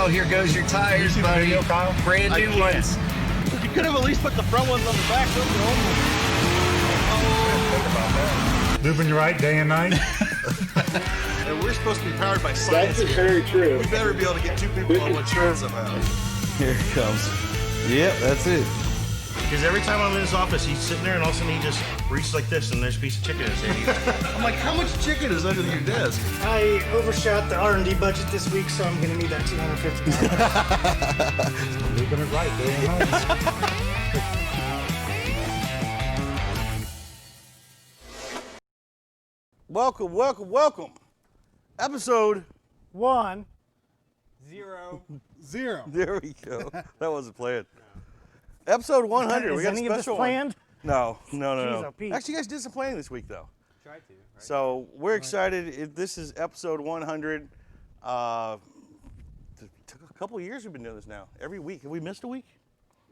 Oh, here goes your tires, buddy. Video, Kyle? Brand new ones. You could have at least put the front ones on the back. Lubing you right day and night. And we're supposed to be powered by science. That's very true. We better be able to get two people on one train somehow. Here it comes. Yep, that's it. Because every time I'm in his office, he's sitting there and all of a sudden he just reaches like this and there's a piece of chicken in his hand. I'm like, how much chicken is under your desk? I overshot the R&D budget this week, so I'm going to need that $250. Lubing it right day and night. Welcome. Episode 1, 0. There we go. That wasn't planned. Episode 100. Is We got a any of this special planned? one. No. Jeez, oh, Pete. Actually, you guys did some planning this week, though. Tried to. Right? So we're excited. This is episode 100. Took a couple of years we've been doing this now. Every week. Have we missed a week?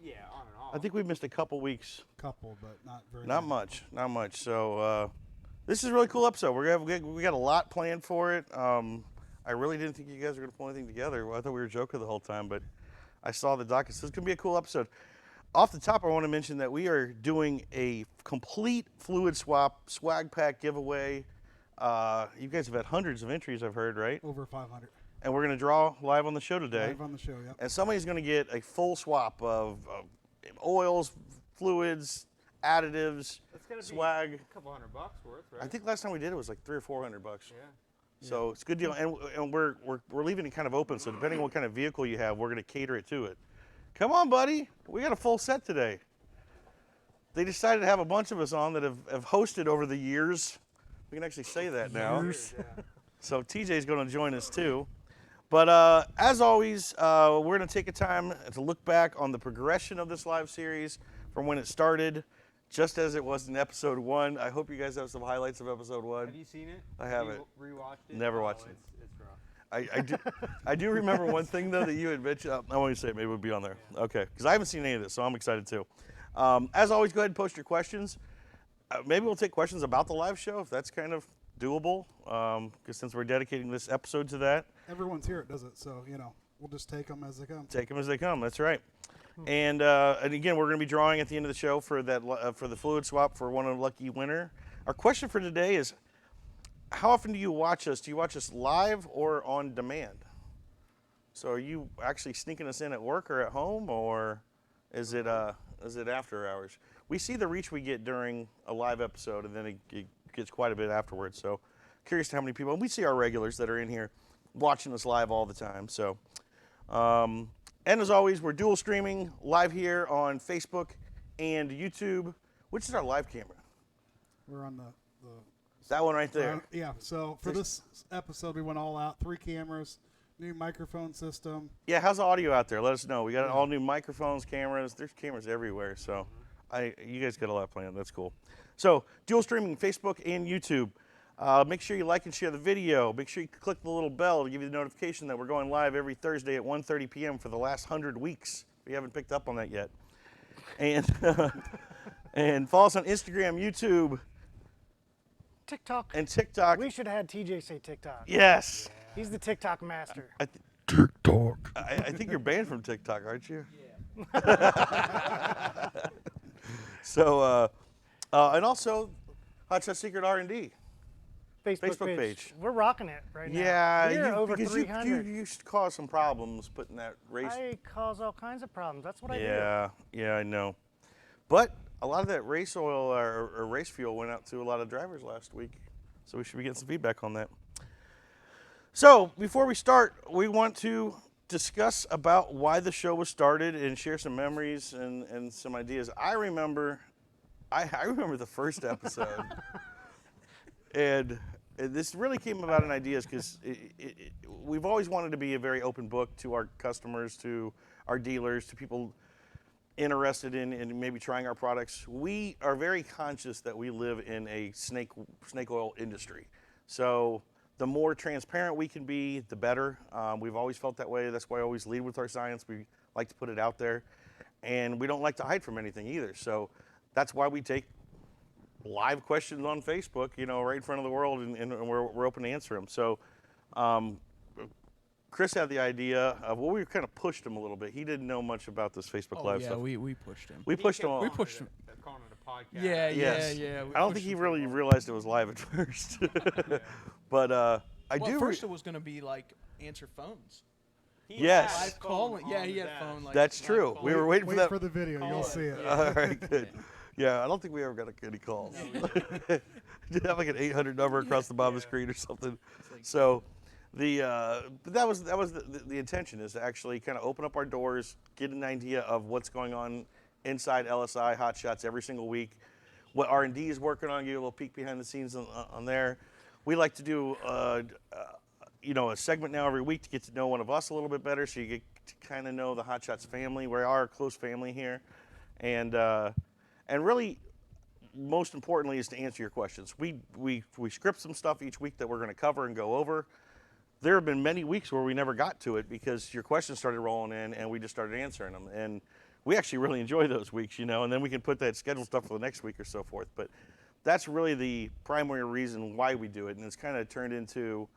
Yeah, on and off. I think we've missed a couple weeks. Couple, but not very Not much. So this is a really cool episode. We got a lot planned for it. I really didn't think you guys were going to pull anything together. Well, I thought we were joking the whole time, but I saw the docket. So it's going to be a cool episode. Off the top, I want to mention that we are doing a complete fluid swap swag pack giveaway. You guys have had hundreds of entries, I've heard, right? Over 500. And we're going to draw live on the show today. Live on the show, yeah. And somebody's going to get a full swap of oils, fluids, additives, That's gonna swag. be a couple $100 worth, right? I think last time we did it was like $300 or $400. Yeah. So it's a good deal, and we're leaving it kind of open. So depending on what kind of vehicle you have, we're going to cater it to it. Come on, buddy, we got a full set today. They decided to have a bunch of us on that have hosted over the years. We can actually say that now. So TJ's going to join us too. But as always, we're going to take a time to look back on the progression of this live series from when it started, just as it was in episode 1. I hope you guys have some highlights of episode 1. Have you seen it? I haven't. Rewatched it? Never watched it. It's rough. I do remember one thing though that you had mentioned. I won't even say it. Maybe it would be on there. Okay, because I haven't seen any of this, so I'm excited too. As always, go ahead and post your questions. Maybe we'll take questions about the live show if that's kind of doable. Because since we're dedicating this episode to that, Everyone's here, it does it, so, we'll just take them as they come. take them as they come. That's right. And again, we're going to be drawing at the end of the show for that for the fluid swap for one lucky winner. Our question for today is, how often do you watch us? Do you watch us live or on demand? So are you actually sneaking us in at work or at home, or is it after hours? We see the reach we get during a live episode, and then it gets quite a bit afterwards. So curious to how many people, and we see our regulars that are in here watching us live all the time. So, and as always, we're dual streaming live here on Facebook and YouTube. Which is our live camera? We're on the That one right there. yeah, so for this episode, we went all out. 3 cameras, new microphone system. Yeah, how's the audio out there? Let us know. We got all new microphones, cameras. There's cameras everywhere. So you guys got a lot planned. That's cool. So dual streaming, Facebook and YouTube. Make sure you like and share the video. Make sure you click the little bell to give you the notification that we're going live every Thursday at 1:30 p.m. for the last 100 weeks. We haven't picked up on that yet. And and follow us on Instagram, YouTube, TikTok. and TikTok. We should have had TJ say TikTok. Yes. He's the TikTok master. TikTok. I think you're banned from TikTok, aren't you? Yeah. So, and also, Hot Shot Secret R&D. Facebook page. We're rocking it right now. Yeah, We're over because 300. you used to cause some problems putting that race. I cause all kinds of problems. That's what I do. Yeah, I know. But a lot of that race oil or race fuel went out to a lot of drivers last week, so we should be getting some feedback on that. So before we start, we want to discuss about why the show was started and share some memories and some ideas. I remember the first episode. And this really came about in ideas because we've always wanted to be a very open book to our customers, to our dealers, to people interested in maybe trying our products. We are very conscious that we live in a snake oil industry. So the more transparent we can be, the better. We've always felt that way. That's why I always lead with our science. We like to put it out there. And we don't like to hide from anything either. So that's why we take live questions on Facebook, right in front of the world, and we're open to answer them. So Chris had the idea of, well, we kind of pushed him a little bit. He didn't know much about this Facebook Oh, Live yeah, stuff. we pushed him. We pushed him all. We pushed him. They're calling it a podcast. Yeah, Yes. yeah. we I don't pushed think he him for a really while. realized it was live at first. But I Well, do. at first it was going to be like answer phones. Yes. Live calling. Yeah, he had phone. Like, That's live true. calling. We were waiting for Wait that. for the video. You'll see it. All right, good. Yeah, I don't think we ever got any calls. Did have like an 800 number across the bottom of the screen or something. So, but that was the intention, is to actually kind of open up our doors, get an idea of what's going on inside LSI Hot Shots every single week, what R&D is working on, give you a little peek behind the scenes on there. We like to do a segment now every week to get to know one of us a little bit better, so you get to kind of know the Hot Shots family. We are a close family here, and really, most importantly, is to answer your questions. We script some stuff each week that we're going to cover and go over. There have been many weeks where we never got to it because your questions started rolling in and we just started answering them. And we actually really enjoy those weeks, and then we can put that scheduled stuff for the next week or so forth. But that's really the primary reason why we do it. And it's kind of turned into,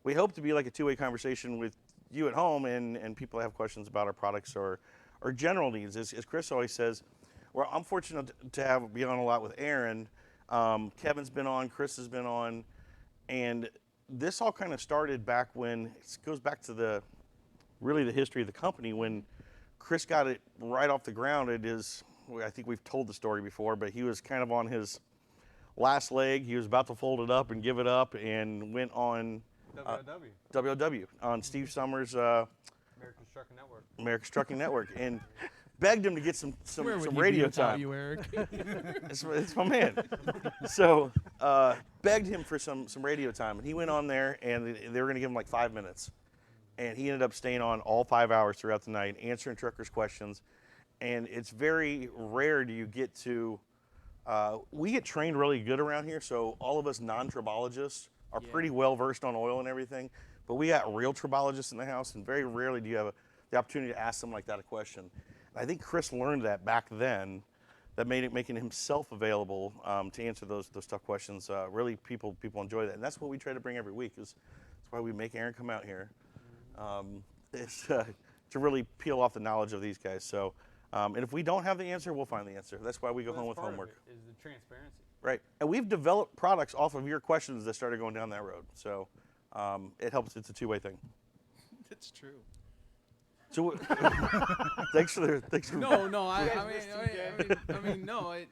we hope to be like a two-way conversation with you at home and people that have questions about our products or general needs. As Chris always says, well, I'm fortunate to be on a lot with Aaron. Kevin's been on, Chris has been on, and this all kind of started back when, it goes back to the history of the company, when Chris got it right off the ground. I think we've told the story before, but he was kind of on his last leg. He was about to fold it up and give it up and went on WOW on Steve Summers' American Trucking Network. America's Trucking Network, and begged him to get some Where would you radio be without time. you, Eric? It's my man. So begged him for some radio time, and he went on there, and they were going to give him like 5 minutes, and he ended up staying on all 5 hours throughout the night, answering truckers' questions. And it's very rare do you get to. We get trained really good around here, so all of us non-tribologists are pretty well versed on oil and everything. But we got real tribologists in the house, and very rarely do you have the opportunity to ask them like that a question. I think Chris learned that back then, that making himself available to answer those tough questions. Really, people enjoy that, and that's what we try to bring every week. That's why we make Aaron come out here. It's to really peel off the knowledge of these guys. So, and if we don't have the answer, we'll find the answer. That's why we go home with homework. Is the transparency. Right, and we've developed products off of your questions that started going down that road. So it helps. It's a two-way thing. That's true. So thanks for. No, I mean, no, it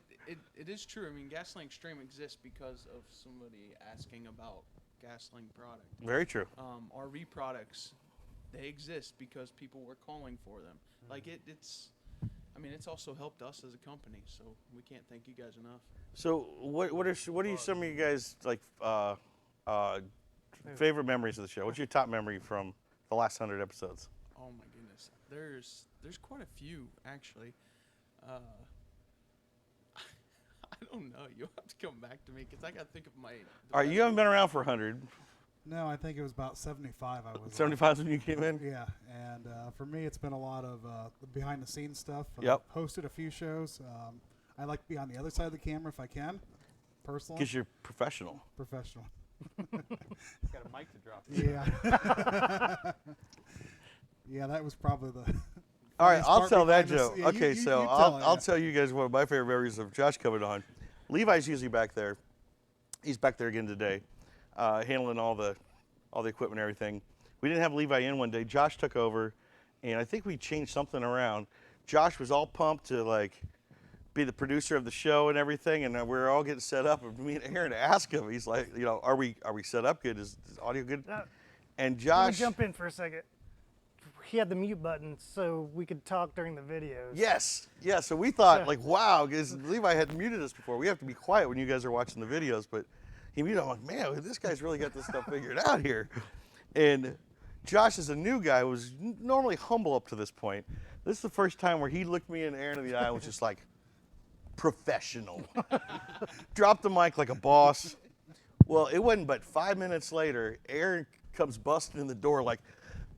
is true. I mean, Gasoline Extreme exists because of somebody asking about gasoline product. Very true. RV products, they exist because people were calling for them. Like it's also helped us as a company, so we can't thank you guys enough. So what are some of you guys like favorite memories of the show? What's your top memory from the last 100 episodes? Oh my goodness, there's quite a few actually. I don't know. You'll have to come back to me because I got to think of my. All right, you haven't been around for 100. No, I think it was about 75 I was 75 when you came in? Yeah, and for me, it's been a lot of the behind-the-scenes stuff. Yep. Hosted a few shows. I like to be on the other side of the camera if I can, personally. Because you're professional. Professional. He's got a mic to drop. Yeah. Yeah, that was probably the. All right, I'll part tell that behind the joke. s- yeah, Okay, you so tell it, I'll yeah. tell you guys one of my favorite memories of Josh coming on. Levi's usually back there. He's back there again today, handling all the equipment and everything. We didn't have Levi in one day. Josh took over, and I think we changed something around. Josh was all pumped to like be the producer of the show and everything, and we were all getting set up. And me and Aaron asked him, he's like, are we set up good? Is audio good? And Let me Josh, jump in for a second. He had the mute button so we could talk during the videos. yes, yeah. So we thought like, wow, because Levi had muted us before. We have to be quiet when you guys are watching the videos, but he muted. I'm like, man, this guy's really got this stuff figured out here. And Josh is a new guy, was normally humble up to this point. This is the first time where he looked me and Aaron in the eye and was just like, professional. Dropped the mic like a boss. Well, it wasn't but 5 minutes later, Aaron comes busting in the door like,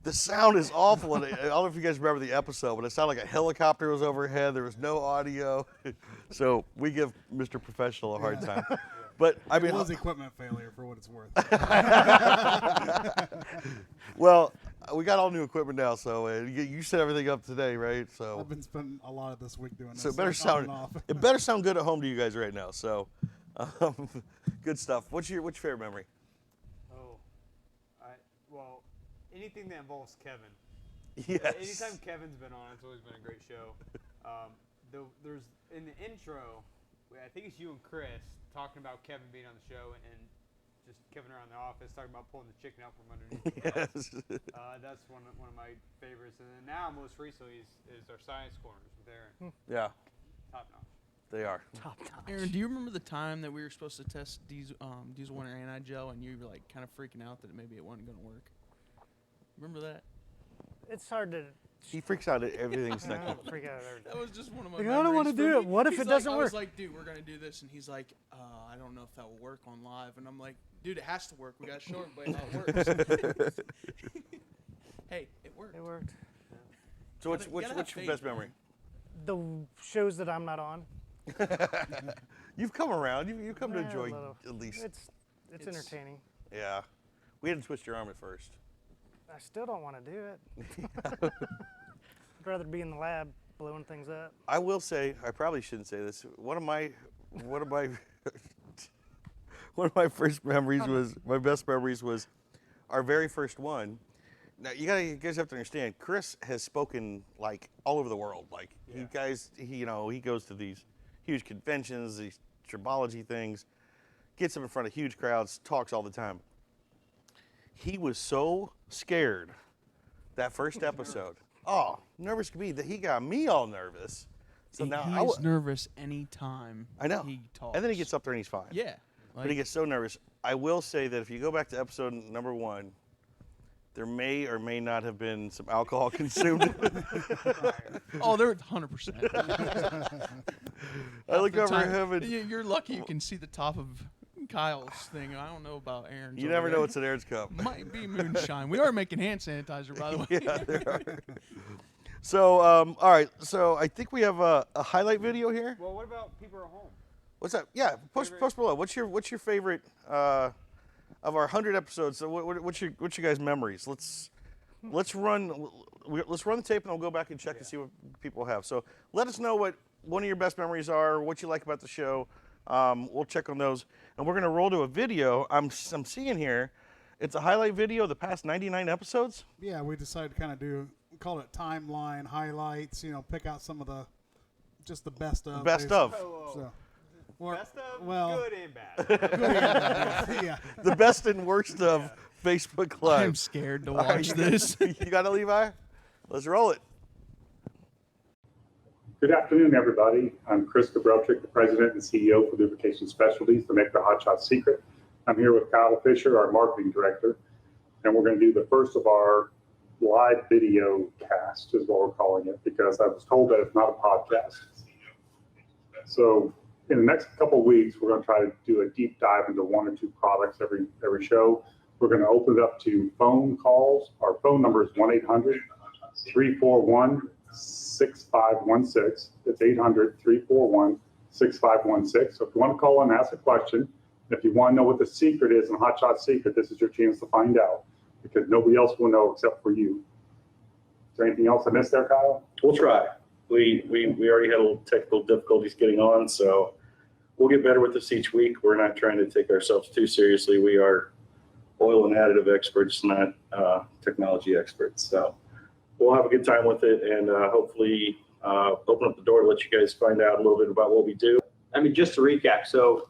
the sound is awful. And I don't know if you guys remember the episode, but it sounded like a helicopter was overhead. There was no audio. So we give Mr. Professional a hard time. But I mean, It was equipment failure for what it's worth. well, we got all new equipment now, so you set everything up today, right? So I've been spending a lot of this week doing this. So it better on sound and off. it better sound good at home to you guys right now. So, good stuff. What's your favorite memory? Oh, well, anything that involves Kevin. Yes. Anytime Kevin's been on, it's always been a great show. There's in the intro, I think it's you and Chris talking about Kevin being on the show and just Kevin around the office talking about pulling the chicken out from underneath. Yes. That's one of my favorites. And then now, most recently, is our science corners with Aaron. Yeah, Top notch. they are. Top notch. Aaron, do you remember the time that we were supposed to test diesel winter anti-gel and you were like kind of freaking out that maybe it wasn't going to work? Remember that? It's hard to. He freaks out at everything's I not don't freak out at everything. That was just one of my Like, I don't wanna memories do from it. What if He's it like- doesn't I was work? like, dude, we're going to do this. And he's like, I don't know if that will work on live. And I'm like, dude, it has to work. We got to show everybody how it works. Hey, it worked. It worked. So what's gotta have your faith, best memory? The shows that I'm not on. You've come around. You've come to Yeah, a enjoy little. at least. It's entertaining. Yeah, we had to twist your arm at first. I still don't want to do it. I'd rather be in the lab blowing things up. I will say, I probably shouldn't say this. One of my my first memories was my best memories was our very first one. Now you guys have to understand. Chris has spoken like all over the world. Like he goes to these huge conventions, these tribology things, gets up in front of huge crowds, talks all the time. He was so scared that first episode. Oh, nervous could be that he got me all nervous. So now He's nervous anytime I know. he talks. And then he gets up there and he's fine. Yeah. But he gets so nervous. I will say that if you go back to episode number 1, there may or may not have been some alcohol consumed. Oh, they're 100%. I look over at Time- him and You're lucky you can see the top of Kyle's thing. I don't know about Aaron's. you over never know there. what's in Aaron's cup. Might be moonshine. We are making hand sanitizer, by the way. Yeah, there are. So, all right. So I think we have a highlight video here. Well, what about people at home? What's that? Yeah, post below. What's your favorite of our 100 episodes? So what's your guys' memories? Let's run the tape and I'll go back and check to see what people have. So let us know what one of your best memories are, what you like about the show. We'll check on those, and we're gonna roll to a video. I'm seeing here. It's a highlight video of the past 99 episodes. Yeah, we decided to kind of call it timeline highlights. Pick out some of the best of. Best basically. of. So, Best of, well, good and bad. yeah. The best and worst of Facebook Live. I'm scared to watch this. You got it, Levi? Let's roll it. Good afternoon, everybody. I'm Chris Gabrelchik, the President and CEO for Lubrication Specialties, the maker of Hot Shot Secret. I'm here with Kyle Fisher, our Marketing Director, and we're going to do the first of our live video cast, is what we're calling it, because I was told that it's not a podcast. So in the next couple of weeks, we're going to try to do a deep dive into 1 or 2 products every show. We're going to open it up to phone calls. Our phone number is 1-800-341-6516. It's 800-341-6516. So if you want to call in and ask a question, if you want to know what the secret is in Hot Shot Secret, this is your chance to find out, because nobody else will know except for you. Is there anything else I missed there, Kyle? We'll try. We already had a little technical difficulties getting on, so we'll get better with this each week. We're not trying to take ourselves too seriously. We are oil and additive experts, not technology experts. So we'll have a good time with it, and hopefully open up the door to let you guys find out a little bit about what we do. I mean, just to recap, so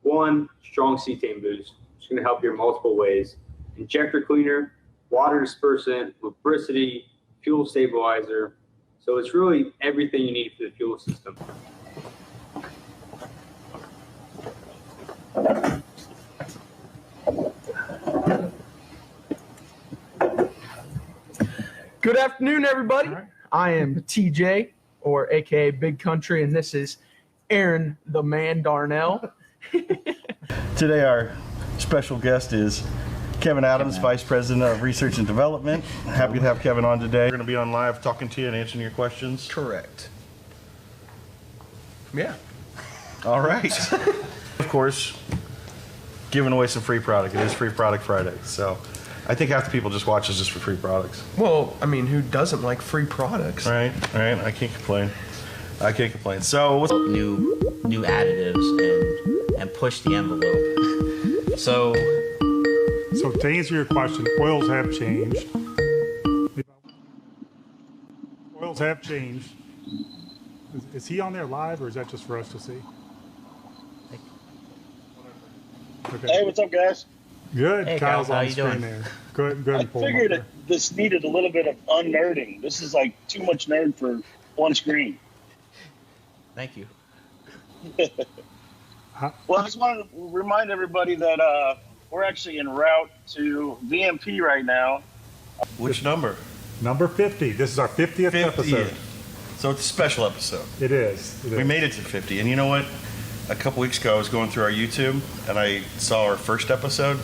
1, strong cetane boost. It's going to help you in multiple ways. Injector cleaner, water dispersant, lubricity, fuel stabilizer. So it's really everything you need for the fuel system. Good afternoon, everybody. I am TJ, or AKA Big Country, and this is Aaron the Man Darnell. Today our special guest is Kevin Adams, Vice President of Research and Development. Happy to have Kevin on today. We're going to be on live talking to you and answering your questions. Correct. Yeah. All right. Of course, giving away some free product. It is Free Product Friday. So I think half the people just watch us just for free products. Well, I mean, who doesn't like free products? Right. I can't complain. So what's new additives and push the envelope. So to answer your question, oils have changed. Oils have changed. Is he on there live, or is that just for us to see? Okay. Hey, what's up, guys? Good. Hey, Kyle's Kyle, how on you screen doing? there. Go ahead and I pull him figured up this needed a little bit of unnerding. This is like too much nerd for one screen. thank you. Well, I just wanted to remind everybody that we're actually en route to VMP right now. which number? Number 50. This is our 50th episode. So it's a special episode. It is. We made it to 50, and you know what? A couple weeks ago, I was going through our YouTube, and I saw our first episode.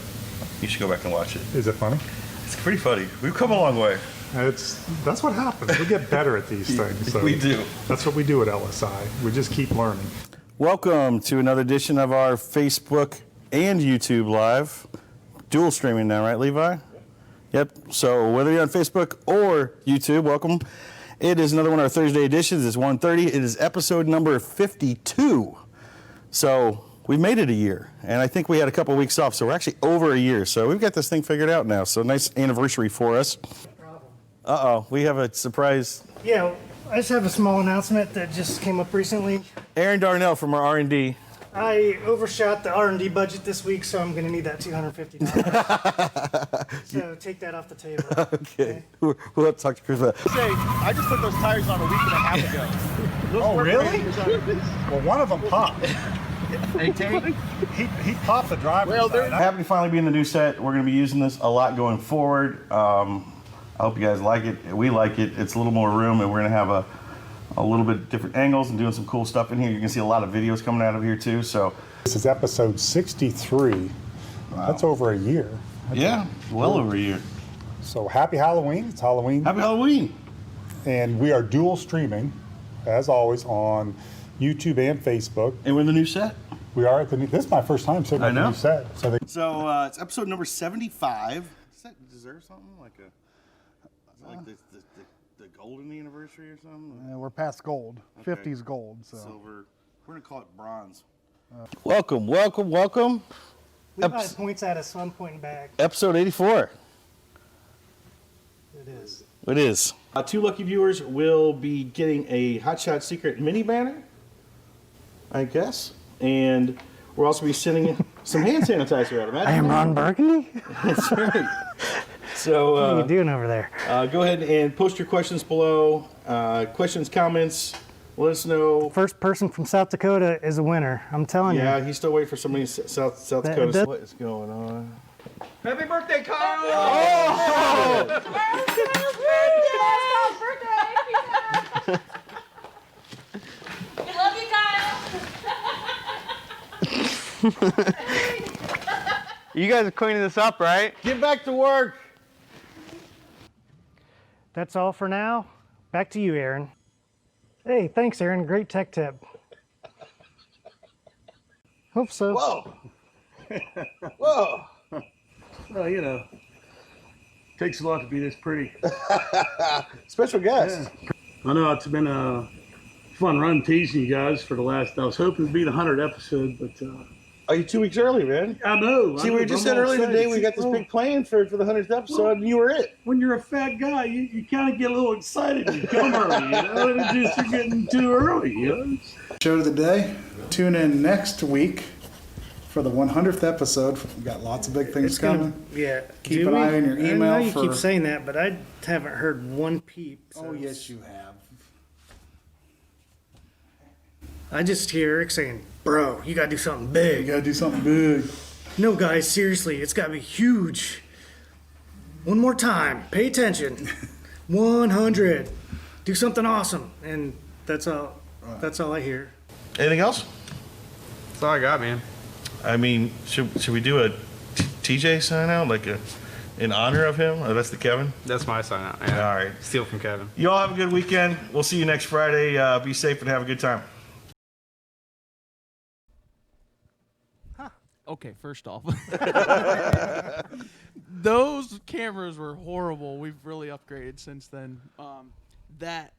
You should go back and watch it. Is it funny? It's pretty funny. We've come a long way. That's what happens. We get better at these things. So We do. That's what we do at LSI. We just keep learning. Welcome to another edition of our Facebook and YouTube Live. Dual streaming now, right, Levi? Yep. So whether you're on Facebook or YouTube, welcome. It is another one of our Thursday editions. It's 1:30. It is episode number 52. So we made it a year, and I think we had a couple weeks off, so we're actually over a year. So we've got this thing figured out now. So nice anniversary for us. Uh-oh, we have a surprise. Yeah, I just have a small announcement that just came up recently. Aaron Darnell from our R&D. I overshot the R&D budget this week, so I'm going to need that $250. So take that off the table. Okay. We'll have to talk to Chris about that. Say, I just put those tires on a week and a half ago. Oh, really? Well, one of them popped. He popped the driver's side. Happy to finally be in the new set. We're going to be using this a lot going forward. I hope you guys like it. We like it. It's a little more room, and we're going to have a little bit different angles and doing some cool stuff in here. You can see a lot of videos coming out of here too. So This is episode 63. Wow. That's over a year. Yeah, well over a year. So happy Halloween. It's Halloween. Happy Halloween. And we are dual streaming, as always, on YouTube and Facebook. And we're in the new set. We are at the new, this is my first time sitting on the new set. So it's episode number 75. Does that deserve something? Like the golden anniversary or something? We're past gold. Okay. 50's gold. So. Silver. We're going to call it bronze. Welcome. Levi points at us, so I'm pointing back. Episode 84. It is. It is. 2 lucky viewers will be getting a Hot Shot Secret mini banner, I guess. And we'll also be sending some hand sanitizer out of it. I am Ron Burgundy. That's right. So, what are you doing over there? Go ahead and post your questions below. Questions, comments. Let us know. First person from South Dakota is a winner. I'm telling you. Yeah, he's still waiting for somebody in South Dakota. What is going on? Happy birthday, Kyle! Oh! We love you, Kyle. You guys are cleaning this up, right? Get back to work. That's all for now. Back to you, Aaron. Hey, thanks, Aaron. Great tech tip. Hope so. Whoa. Whoa. Well, you know, takes a lot to be this pretty. Special guest. Yeah. I know it's been a fun run teasing you guys for the last, I was hoping to be the 100th episode, but Are you 2 weeks early, man? I know. See, we just said earlier today we got this big plan for the 100th episode, and you were it. When you're a fat guy, you kind of get a little excited when you come early, you know, and it's just you're getting too early, you know. Show of the day. Tune in next week for the 100th episode. We've got lots of big things coming. Yeah. Keep an eye on your I email. know you keep saying that, but I haven't heard one peep. Oh, yes, you have. I just hear Eric saying, bro, you gotta do something big. You gotta do something big. No, guys, seriously, it's gotta be huge. One more time, pay attention. 100. Do something awesome. And that's all. That's all I hear. Anything else? That's all I got, man. I mean, should we do a TJ sign out, like in honor of him? Oh, that's the Kevin? That's my sign out. Yeah. All right. Steal from Kevin. You all have a good weekend. We'll see you next Friday. Be safe and have a good time. Okay, first off, Those cameras were horrible. We've really upgraded since then. The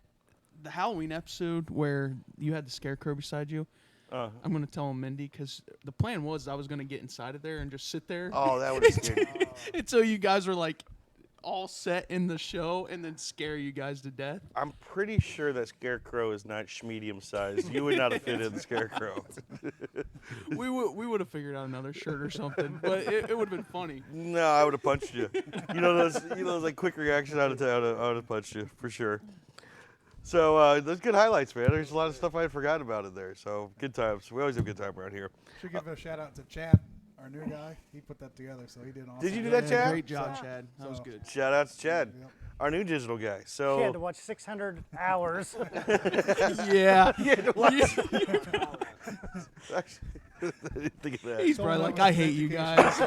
Halloween episode where you had the scarecrow beside you, I'm going to tell him Mindy, because the plan was I was going to get inside of there and just sit there. Oh, that would be scary. Until you guys were like all set in the show and then scare you guys to death. I'm pretty sure that scarecrow is not medium sized. You would not have fit in the scarecrow. we would have figured out another shirt or something, but it would have been funny. No, I would have punched you. You know those like quick reaction I would have punched you for sure. So those good highlights, man. There's a lot of stuff I had forgotten about in there. So good times. We always have a good time around here. Should give a shout out to Chad, our new guy. He put that together, so he did awesome. Did you do that, Chad? Great job, Chad. That was good. Shout out to Chad, our new digital guy. So She had to watch 600 hours. Yeah. He had to watch. I didn't think of that. He's probably like, I hate you guys.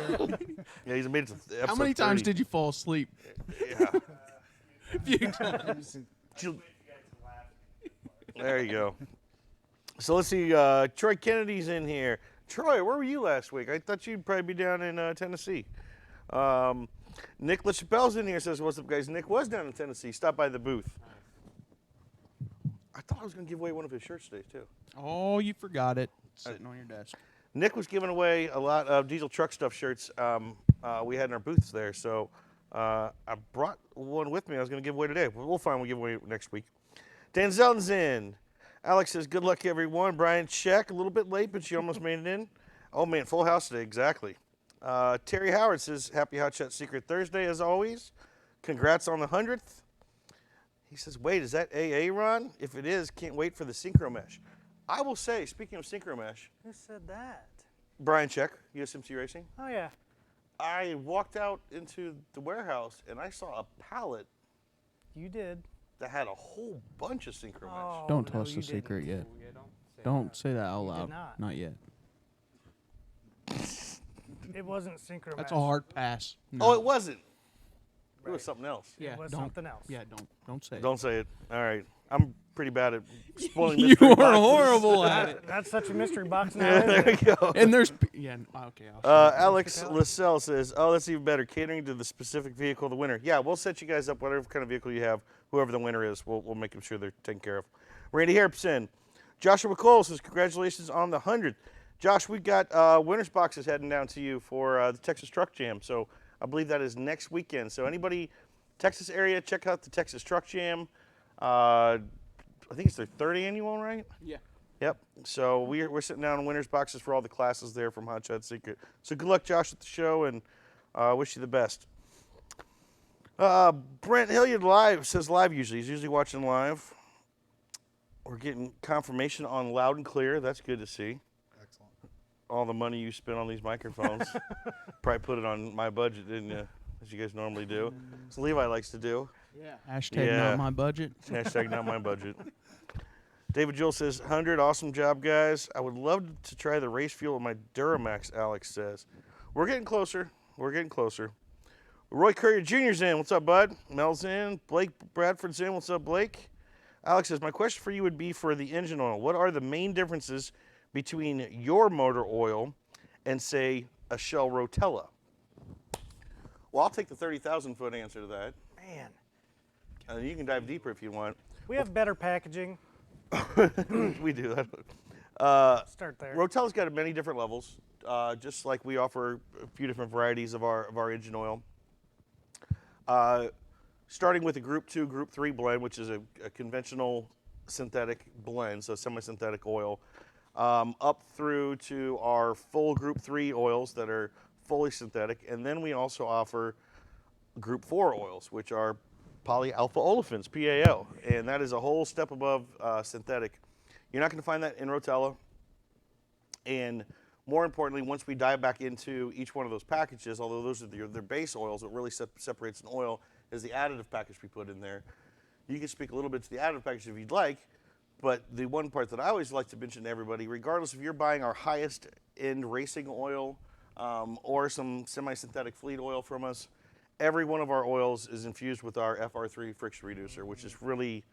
Yeah, he's made it to episode How many times 30. did you fall asleep? Yeah. A few times. There you go. So let's see. Troy Kennedy's in here. Troy, where were you last week? I thought you'd probably be down in Tennessee. Nick LaChapelle's in here. Says, "What's up, guys?" Nick was down in Tennessee. Stopped by the booth. I thought I was going to give away one of his shirts today too. Oh, you forgot it. Sitting on your desk. Nick was giving away a lot of diesel truck stuff shirts we had in our booths there. So I brought one with me. I was going to give away today. We'll find we'll give away next week. Dan Zeldin's in. Alex says, good luck, everyone. Brian Check, a little bit late, but she almost made it in. Oh, man, full house today, exactly. Terry Howard says, happy Hot Shot Secret Thursday, as always. Congrats on the 100th. He says, wait, is that AA Ron? If it is, can't wait for the Synchro Mesh. I will say, speaking of Synchro Mesh, Who said that? Brian Check, USMC Racing. Oh, yeah. I walked out into the warehouse, and I saw a pallet You did. that had a whole bunch of Synchro Mesh. Oh, Don't tell no, us you the secret didn't. yet. Don't say that out You did loud. not. Yet. It wasn't synchro. That's a hard pass. Oh, it wasn't. It was something else. Yeah, It was don't, something else. Yeah, don't say it. Don't say it. All right. I'm pretty bad at spoiling You mystery are boxes. horrible at it. That's such a mystery box now. Yeah, isn't there it? we go. And there's okay. I'll Alex Lascelle says, oh, that's even better. Catering to the specific vehicle of the winner. Yeah, we'll set you guys up, whatever kind of vehicle you have, whoever the winner is, we'll make them sure they're taken care of. Randy Harrison. Joshua Cole says, congratulations on the 100th. Josh, we've got winners boxes heading down to you for the Texas Truck Jam. So I believe that is next weekend. So anybody, Texas area, check out the Texas Truck Jam. I think it's their third annual, right? Yeah. Yep. So we're sitting down in winners boxes for all the classes there from Hot Shot Secret. So good luck, Josh, at the show, and wish you the best. Brent Hilliard live says live usually. He's usually watching live. We're getting confirmation on loud and clear. That's good to see. Excellent. All the money you spent on these microphones. Probably put it on my budget, didn't you? As you guys normally do. As Levi likes to do. Yeah. Hashtag not my budget. Hashtag not my budget. David Jewell says, 100, awesome job, guys. I would love to try the race fuel with my Duramax, Alex says. We're getting closer. We're getting closer. Roy Courier Jr.'s in. What's up, bud? Mel's in. Blake Bradford's in. What's up, Blake? Alex says, my question for you would be for the engine oil. What are the main differences between your motor oil and, say, a Shell Rotella? Well, I'll take the 30,000-foot answer to that. Man. You can dive deeper if you want. We have better packaging. We do that. Start there. Rotella's got many different levels, just like we offer a few different varieties of our engine oil. Starting with a Group 2, Group 3 blend, which is a conventional synthetic blend, so semi-synthetic oil, up through to our full Group 3 oils that are fully synthetic, and then we also offer Group 4 oils, which are polyalpha olefins, PAO, and that is a whole step above synthetic. You're not going to find that in Rotella, and more importantly, once we dive back into each one of those packages, although those are their base oils, what really separates an oil is the additive package we put in there. You can speak a little bit to the additive package if you'd like, but the one part that I always like to mention to everybody, regardless if you're buying our highest end racing oil or some semi-synthetic fleet oil from us, every one of our oils is infused with our FR3 friction reducer, which is really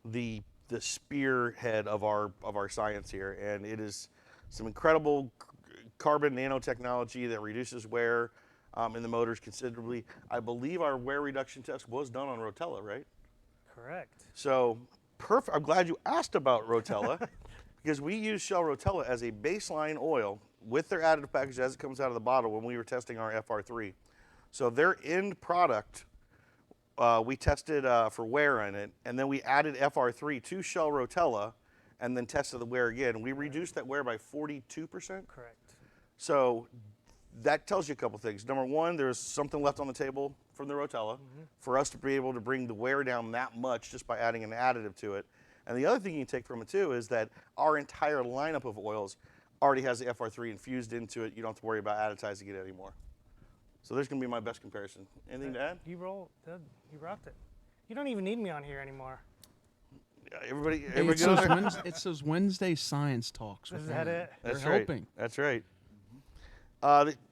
the spearhead of our science here, and it is some incredible carbon nanotechnology that reduces wear, in the motors considerably. I believe our wear reduction test was done on Rotella, right? Correct. So, perfect. I'm glad you asked about Rotella because we use Shell Rotella as a baseline oil with their additive package as it comes out of the bottle when we were testing our FR3. So their end product, we tested for wear in it, and then we added FR3 to Shell Rotella and then tested the wear again. We reduced that wear by 42%. Correct. So that tells you a couple things. Number one, there's something left on the table from the Rotella for us to be able to bring the wear down that much just by adding an additive to it. And the other thing you can take from it too is that our entire lineup of oils already has the FR3 infused into it. You don't have to worry about additizing it anymore. So there's going to be my best comparison. Anything to add? You rocked it. You don't even need me on here anymore. Everybody It's go those, there? it's those Wednesday science talks. Is with that him. it? They're That's right. helping. That's right.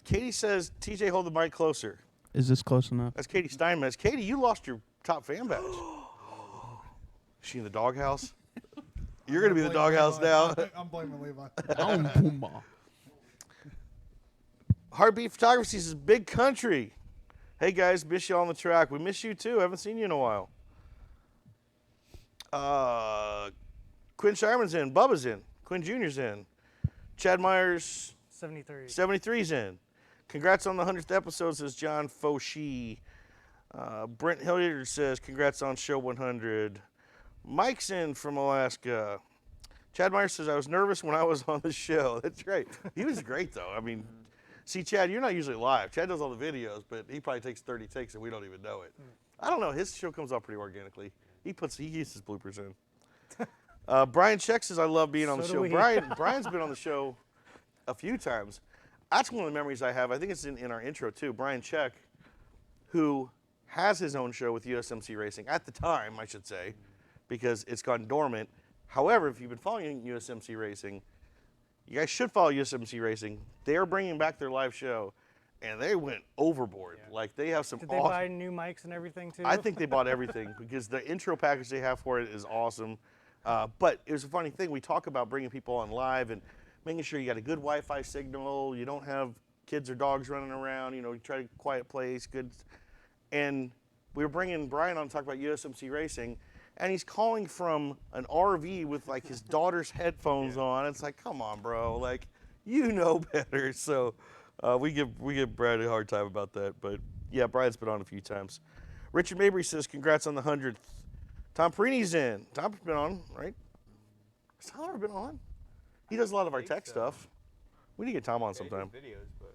Katie says, TJ, hold the mic closer. Is this close enough? That's Katie Steinmetz. Katie, you lost your top fan badge. Is she in the doghouse? You're going to be in the doghouse now. I'm blaming Levi. Heartbeat Photography says, big country. Hey guys, miss you on the track. We miss you too. Haven't seen you in a while. Quinn Shireman's in. Bubba's in. Quinn Jr.'s in. Chad Myers 73. 73's in. Congrats on the 100th episode, says John Foshi. Brent Hilliard says, congrats on show 100. Mike's in from Alaska. Chad Myers says, I was nervous when I was on the show. That's great. He was great, though. I mean, see, Chad, you're not usually live. Chad does all the videos, but he probably takes 30 takes and we don't even know it. I don't know. His show comes off pretty organically. He gets his bloopers in. Brian Check says, I love being on the show. Brian's been on the show a few times. That's one of the memories I have. I think it's in our intro, too. Brian Check, who has his own show with USMC Racing, at the time, I should say, because it's gone dormant. However, if you've been following USMC Racing, you guys should follow USMC Racing. They're bringing back their live show, and they went overboard. Yeah. Like, they have some Did they buy new mics and everything, too? I think they bought everything because the intro package they have for it is awesome. But it was a funny thing. We talk about bringing people on live and making sure you got a good Wi-Fi signal. You don't have kids or dogs running around. You try to quiet place, good. And we were bringing Brian on to talk about USMC Racing, and he's calling from an RV with like his daughter's headphones on. It's like, come on, bro. Like, you know better. So we give Brad a hard time about that. But yeah, Brian's been on a few times. Richard Mabry says, congrats on the 100th. Tom Perini's in. Tom's been on, right? Has Tom ever been on? He does a lot of our tech stuff. We need to get Tom on sometime. Videos, but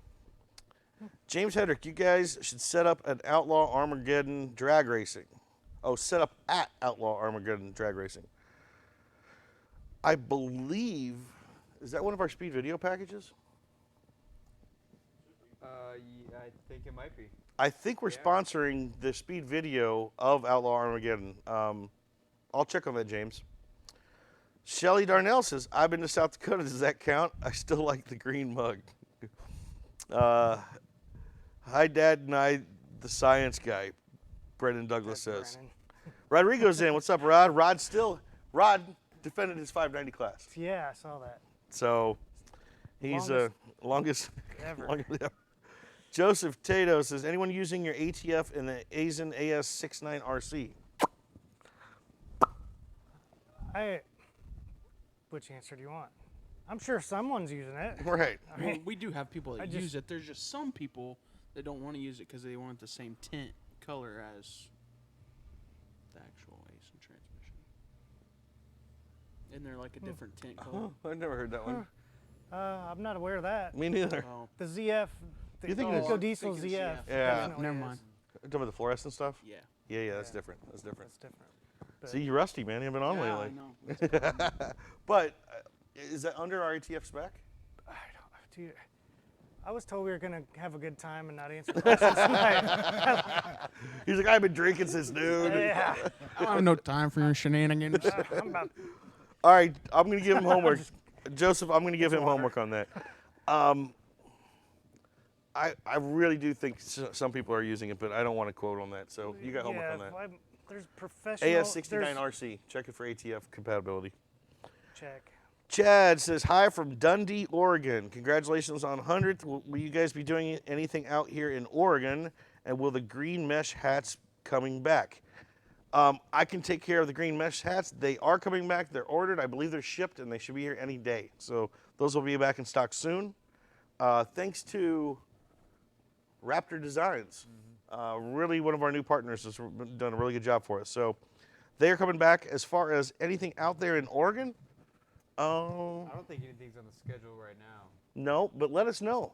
James Hedrick, you guys should set up an Outlaw Armageddon drag racing. Oh, set up at Outlaw Armageddon drag racing. I believe, is that one of our speed video packages? I think it might be. I think we're sponsoring the speed video of Outlaw Armageddon. I'll check on that, James. Shelly Darnell says, I've been to South Dakota. Does that count? I still like the green mug. Hi, Dad, and I, the science guy, Brendan Douglas says. Rodrigo's in. What's up, Rod? Rod defended his 590 class. Yeah, I saw that. So he's longest ever. longest ever. Joseph Tato says, anyone using your ATF in the Aisin AS69 RC? Which answer do you want? I'm sure someone's using it. Right. I mean, Well, we do have people that use it. There's just some people that don't want to use it because they want the same tint color as the actual Aisin transmission. Isn't there like a different tint color? I've never heard that one. I'm not aware of that. Me neither. The ZF. You think Eco Diesel ZF. Yeah. definitely Never is. mind. Talking about the fluorescent stuff? Yeah. Yeah, that's different. That's different. That's different. But See, you're rusty, man. You haven't been on Yeah, lately. I know. But is that under our ATF spec? Dude, I was told we were gonna have a good time and not answer questions tonight. He's like, I've been drinking since noon. Yeah. I don't have no time for your shenanigans. I'm about. All right, I'm going to give him homework. Joseph, I'm going to give him homework on that. I really do think some people are using it, but I don't want to quote on that. So you got homework on that. There's professional. AS69RC. Check it for ATF compatibility. Check. Chad says, hi from Dundee, Oregon. Congratulations on 100th. Will you guys be doing anything out here in Oregon? And will the green mesh hats coming back? I can take care of the green mesh hats. They are coming back. They're ordered. I believe they're shipped, and they should be here any day. So those will be back in stock soon. Thanks to Raptor Designs. Really one of our new partners has done a really good job for us. So they are coming back. As far as anything out there in Oregon, I don't think anything's on the schedule right now. no, but let us know.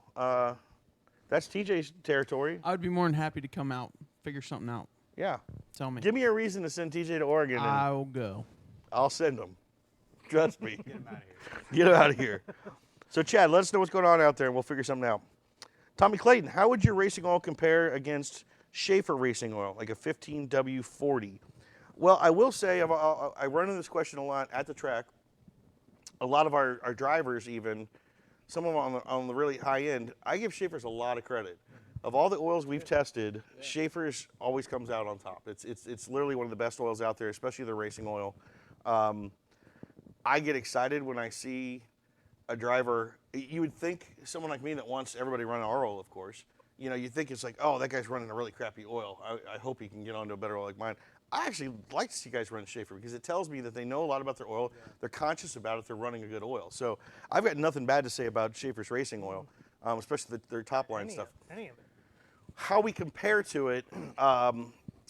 That's TJ's territory. I would be more than happy to come out, figure something out. Yeah. Tell me. Give me a reason to send TJ to Oregon. And I'll go. I'll send him. Trust me. Get him out of here. Get him out of here. So, Chad, let us know what's going on out there, and we'll figure something out. Tommy Clayton, how would your racing oil compare against Schaefer racing oil, like a 15W40? Well, I will say, I run into this question a lot at the track. A lot of our drivers even, some of them on the really high end, I give Schaefer's a lot of credit. Of all the oils we've tested, Schaefer's always comes out on top. It's literally one of the best oils out there, especially the racing oil. I get excited when I see a driver. You would think someone like me that wants everybody running our oil, of course. You know, you think it's like, oh, that guy's running a really crappy oil. I hope he can get onto a better oil like mine. I actually like to see guys run Schaefer because it tells me that they know a lot about their oil. Yeah. They're conscious about it. They're running a good oil. So I've got nothing bad to say about Schaefer's racing oil, especially their top line stuff. Any of it. How we compare to it,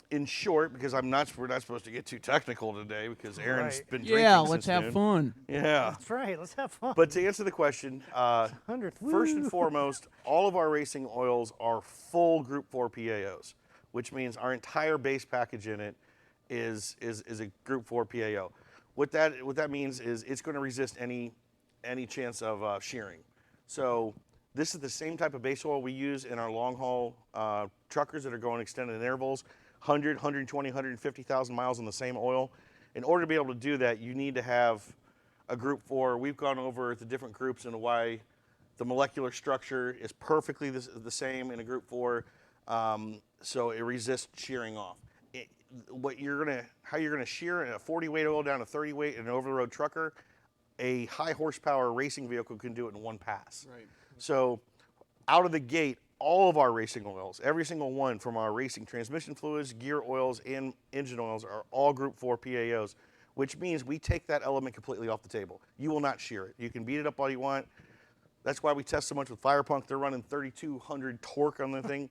in short, because we're not supposed to get too technical today because Aaron's been drinking. Yeah, since let's have noon. fun. Yeah. That's right. Let's have fun. But to answer the question, 100th. first and foremost, all of our racing oils are full Group 4 PAOs, which means our entire base package in it is a Group 4 PAO. What that means is it's going to resist any chance of shearing. So this is the same type of base oil we use in our long haul truckers that are going extended intervals, 100, 120, 150,000 miles on the same oil. In order to be able to do that, you need to have a Group 4. We've gone over the different groups and why the molecular structure is perfectly the same in a Group 4, so it resists shearing off. How you're gonna shear a 40 weight oil down to 30 weight in an over-the-road trucker, a high horsepower racing vehicle can do it in one pass. Right. So out of the gate, all of our racing oils, every single one from our racing transmission fluids, gear oils, and engine oils are all Group 4 PAOs, which means we take that element completely off the table. You will not shear it. You can beat it up all you want. That's why we test so much with Fire Punk. They're running 3,200 torque on the thing.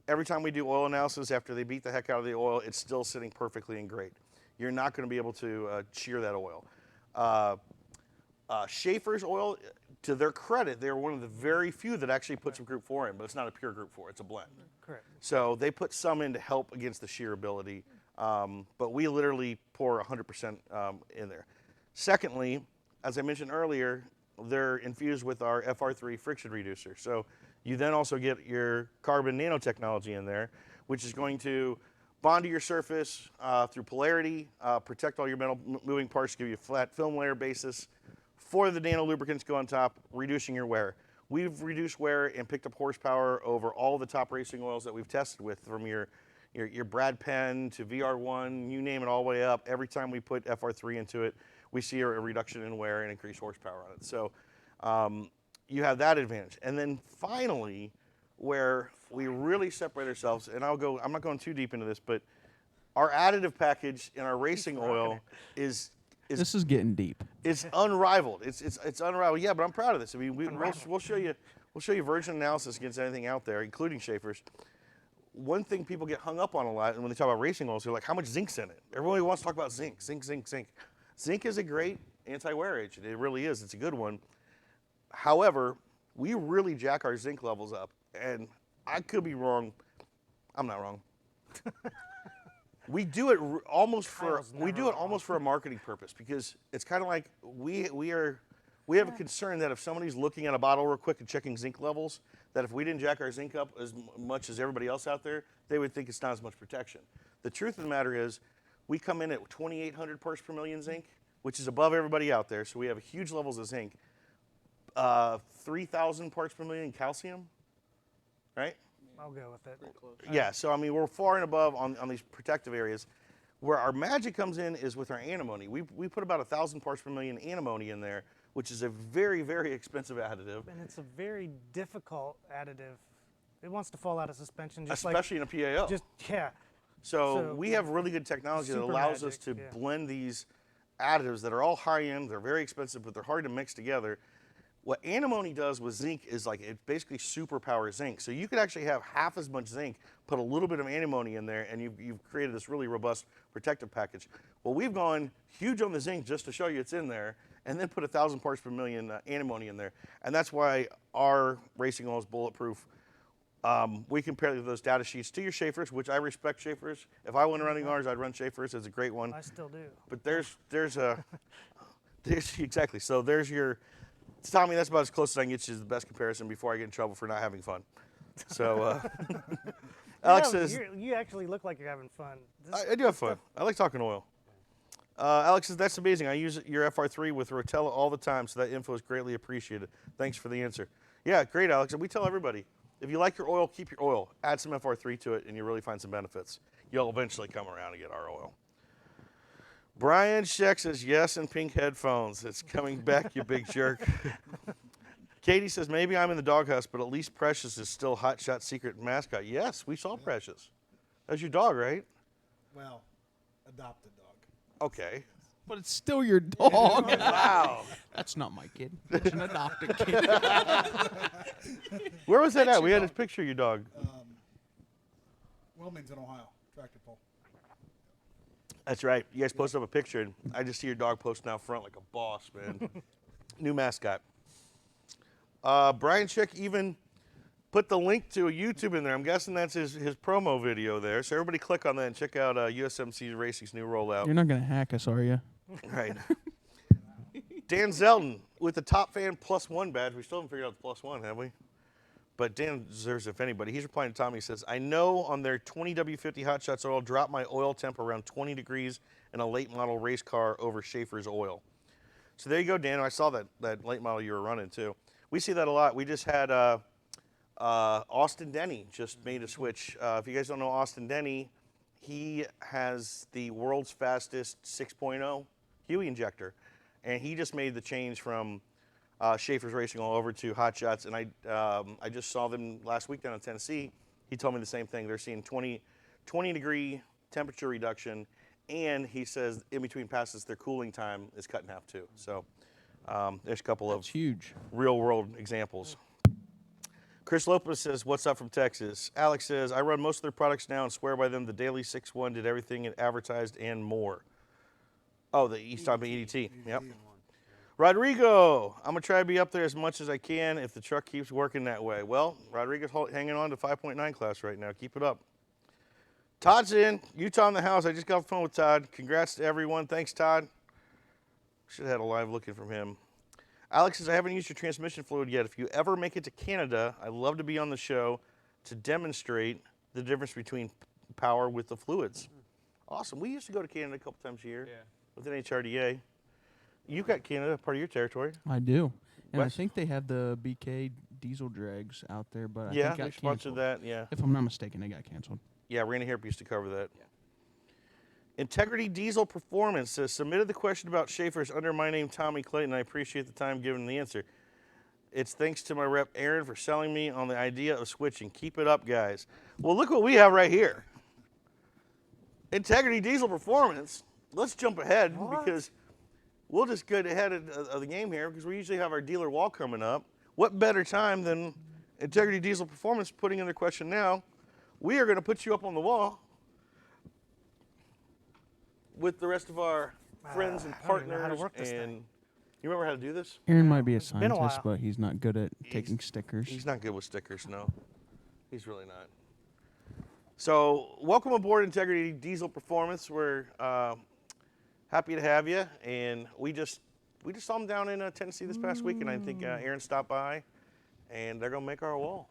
Every time we do oil analysis after they beat the heck out of the oil, it's still sitting perfectly and great. You're not going to be able to shear that oil. Schaefer's oil, to their credit, they're one of the very few that actually put some Group 4 in, but it's not a pure Group 4, it's a blend. Correct. So they put some in to help against the shear ability, but we literally pour 100% in there. Secondly, as I mentioned earlier, they're infused with our FR3 friction reducer. So you then also get your carbon nanotechnology in there, which is going to bond to your surface through polarity, protect all your metal moving parts, give you a flat film layer basis. For the nano lubricants go on top, reducing your wear. We've reduced wear and picked up horsepower over all the top racing oils that we've tested with, from your Brad Penn to VR1, you name it, all the way up. Every time we put FR3 into it, we see a reduction in wear and increased horsepower on it. So you have that advantage. And then finally, where we really separate ourselves, and I'm not going too deep into this, but our additive package in our racing oil is this is getting deep. It's unrivaled. It's unrivaled. Yeah, but I'm proud of this. I mean, we'll show you virgin analysis against anything out there, including Schaefer's. One thing people get hung up on a lot, and when they talk about racing oils, they're like, how much zinc's in it? Everybody wants to talk about zinc. Zinc is a great anti-wear agent. It really is. It's a good one. However, we really jack our zinc levels up, and I could be wrong. I'm not wrong. We do it almost for a marketing purpose, because it's kind of like we have a concern that if somebody's looking at a bottle real quick and checking zinc levels, that if we didn't jack our zinc up as much as everybody else out there, they would think it's not as much protection. The truth of the matter is, we come in at 2,800 parts per million zinc, which is above everybody out there. So we have huge levels of zinc. 3,000 parts per million calcium, right? I'll go with it. Yeah, so I mean, we're far and above on these protective areas. Where our magic comes in is with our antimony. We put about 1,000 parts per million antimony in there, which is a very, very expensive additive. And it's a very difficult additive. It wants to fall out of suspension, just especially in a PAO. Yeah. So we have really good technology that super allows magic, us to yeah. blend these additives that are all high end, they're very expensive, but they're hard to mix together. What antimony does with zinc is like it basically superpowers zinc. So you could actually have half as much zinc, put a little bit of antimony in there, and you've created this really robust protective package. Well, we've gone huge on the zinc just to show you it's in there, and then put 1,000 parts per million antimony in there. And that's why our racing oil is bulletproof. We compare those data sheets to your Schaefer's, which I respect Schaefer's. If I went running ours, I'd run Schaefer's. It's a great one. I still do. But there's exactly. So there's your, Tommy, that's about as close as I can get you to the best comparison before I get in trouble for not having fun. So Alex says, you actually look like you're having fun. I do have fun. I like talking oil. Alex says, that's amazing. I use your FR3 with Rotella all the time, so that info is greatly appreciated. Thanks for the answer. Yeah, great, Alex. And we tell everybody, if you like your oil, keep your oil. Add some FR3 to it, and you'll really find some benefits. You'll eventually come around and get our oil. Brian Scheck says, yes, and pink headphones. It's coming back, you big jerk. Katie says, maybe I'm in the doghouse, but at least Precious is still Hot Shot secret mascot. Yes, we saw Precious. That's your dog, right? Well, adopted dog. Okay. But it's still your dog. Wow. That's not my kid. It's an adopted kid. Where was that at? We had a picture of your dog. Wilmington, Ohio. Tractor pull. That's right. You guys posted up a picture, and I just see your dog posting out front like a boss, man. New mascot. Brian Chick even put the link to a YouTube in there. I'm guessing that's his promo video there. So everybody click on that and check out USMC Racing's new rollout. You're not going to hack us, are you? Right. Dan Zelton with the Top Fan +1 badge. We still haven't figured out the +1, have we? But Dan deserves, if anybody. He's replying to Tommy. He says, I know on their 20W50 Hot Shots oil, drop my oil temp around 20 degrees in a late model race car over Schaefer's oil. So there you go, Dan. I saw that late model you were running, too. We see that a lot. We just had Austin Denny just made a switch. If you guys don't know Austin Denny, he has the world's fastest 6.0 Huey injector. And he just made the change from Schaefer's Racing Oil over to Hot Shots. And I just saw them last week down in Tennessee. He told me the same thing. They're seeing 20 degree temperature reduction. And he says in between passes, their cooling time is cut in half too. So there's a couple of huge real world examples. Chris Lopez says, what's up from Texas? Alex says, I run most of their products now and swear by them. The Daily 6-1 did everything it advertised and more. Oh, he's talking about EDT. Yep. Rodrigo, I'm going to try to be up there as much as I can if the truck keeps working that way. Well, Rodrigo's hanging on to 5.9 class right now. Keep it up. Todd's in. Utah in the house. I just got off the phone with Todd. Congrats to everyone. Thanks, Todd. Should have had a live looking from him. Alex says, I haven't used your transmission fluid yet. If you ever make it to Canada, I'd love to be on the show to demonstrate the difference between power with the fluids. Awesome. We used to go to Canada a couple times a year with an HRDA. You've got Canada, part of your territory. I do. And Wes? I think they have the BK diesel drags out there, but I Yeah, think they got sponsored canceled. that, yeah. If I'm not mistaken, they got canceled. Yeah, Randy Harp used to cover that. Yeah. Integrity Diesel Performance says, submitted the question about Schaefer's under my name, Tommy Clayton. I appreciate the time given the answer. It's thanks to my rep, Aaron, for selling me on the idea of switching. Keep it up, guys. Well, look what we have right here. Integrity Diesel Performance. Let's jump ahead because we'll just get ahead of the game here because we usually have our dealer wall coming up. What better time than Integrity Diesel Performance putting in their question now? We are going to put you up on the wall with the rest of our friends and partners. And you remember how to do this? Aaron might be a been a scientist, while. but he's not good at taking stickers. He's not good with stickers, no. He's really not. So welcome aboard Integrity Diesel Performance. We're happy to have you. And we just saw them down in Tennessee this past week, and I think Aaron stopped by, and they're going to make our wall.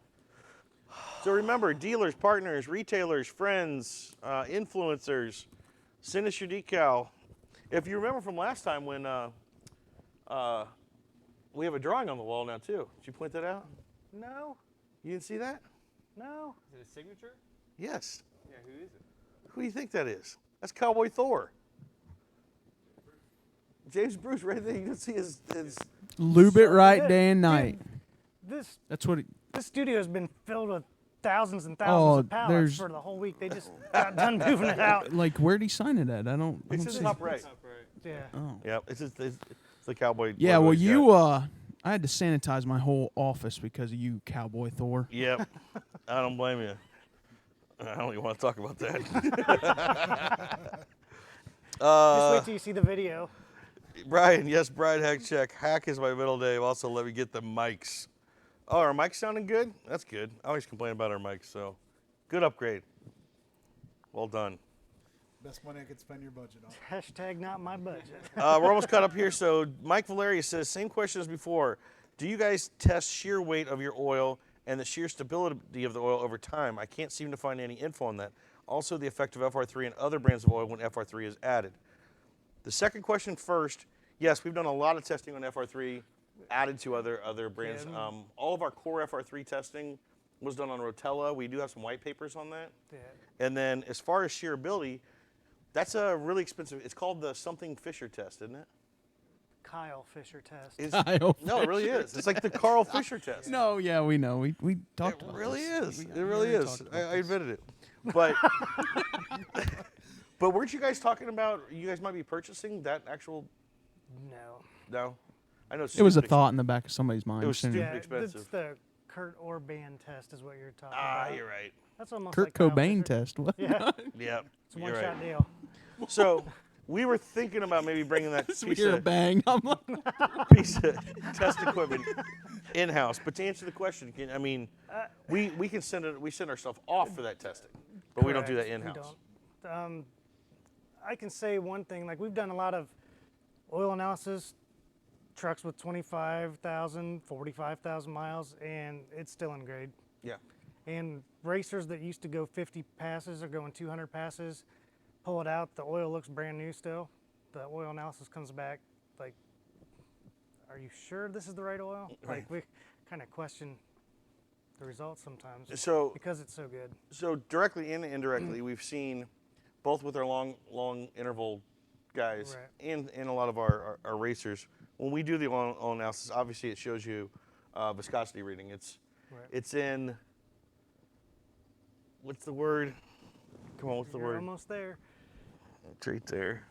So remember, dealers, partners, retailers, friends, influencers, send us your decal. If you remember from last time when we have a drawing on the wall now too. Did you point that out? No. You didn't see that? No. Is it a signature? Yes. Yeah, who is it? Who do you think that is? That's Cowboy Thor. James Bruce right there. You can see his Lube it So right good. day and Dude, night. This That's what. this studio has been filled with thousands and thousands of pallets there's- for the whole week. They just got done moving it out. Like, where'd he sign it at? I don't It's in see. the top right. Yeah. Oh. Yeah, it's the cowboy. Yeah, logo well, he's you, got. I had to sanitize my whole office because of you, Cowboy Thor. Yep. I don't blame you. I don't even want to talk about that. Just wait till you see the video. Brian, yes, Brian Hackcheck. Hack is my middle name. Also, let me get the mics. Oh, our mics sounding good? That's good. I always complain about our mics, so good upgrade. Well done. Best money I could spend your budget on. Hashtag not my budget. We're almost caught up here. So Mike Valerius says, same question as before. Do you guys test shear weight of your oil and the shear stability of the oil over time? I can't seem to find any info on that. Also, the effect of FR3 and other brands of oil when FR3 is added. The second question first. Yes, we've done a lot of testing on FR3 added to other brands. Yeah. All of our core FR3 testing was done on Rotella. We do have some white papers on that. Yeah. And then as far as shearability, that's a really expensive. It's called the something Fisher test, isn't it? Kyle Fisher test. No, it really is. It's like the Carl Fisher test. No, yeah, we know. We talked about really this. is. We It really already is. talked about I this. invented it. But but weren't you guys talking about you guys might be purchasing that actual? No. No, I know. It was a stupid thought in the back of somebody's mind. It was shouldn't stupid it? expensive. It's the Kurt Orban test is what you're talking Ah, about. you're right. That's almost Kurt like Kyle Cobain Fisher. test. What? Yeah. Yeah, It's a you're one-shot right. deal. So we were thinking about maybe bringing that We piece hear a of, bang. I'm like, piece of test equipment in-house. But to answer the question, I mean, we can send it. We send ourselves off for that testing, but we don't do that Correct. We in-house. don't. I can say one thing. Like, we've done a lot of oil analysis, trucks with 25,000, 45,000 miles, and it's still in grade. Yeah. And racers that used to go 50 passes are going 200 passes. Pull it out, the oil looks brand new still. The oil analysis comes back like, are you sure this is the right oil? Right. Like, we kind of question the results sometimes So because it's so good. So directly and indirectly, we've seen both with our long interval guys and a lot of our racers. When we do the oil analysis, obviously it shows you viscosity reading. It's in, what's the word? Come on, what's the You're word? almost there. It's right there.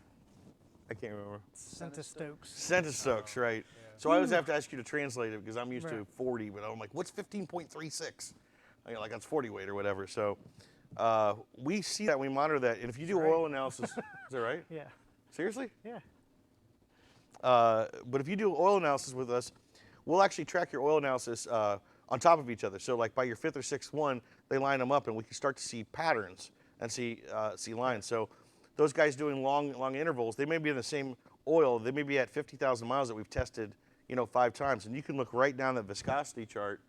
I can't remember. Centistokes. Centistokes, right. So I always have to ask you to translate it because I'm used to Right. 40, but I'm like, what's 15.36? Like that's 40 weight or whatever. So we see that, we monitor that. And if you do oil analysis, is that right? Yeah. Seriously? Yeah. But if you do oil analysis with us, we'll actually track your oil analysis on top of each other. So like by your fifth or sixth one, they line them up and we can start to see patterns and see lines. So those guys doing long intervals, they may be in the same oil. They may be at 50,000 miles that we've tested, 5 times. And you can look right down that viscosity chart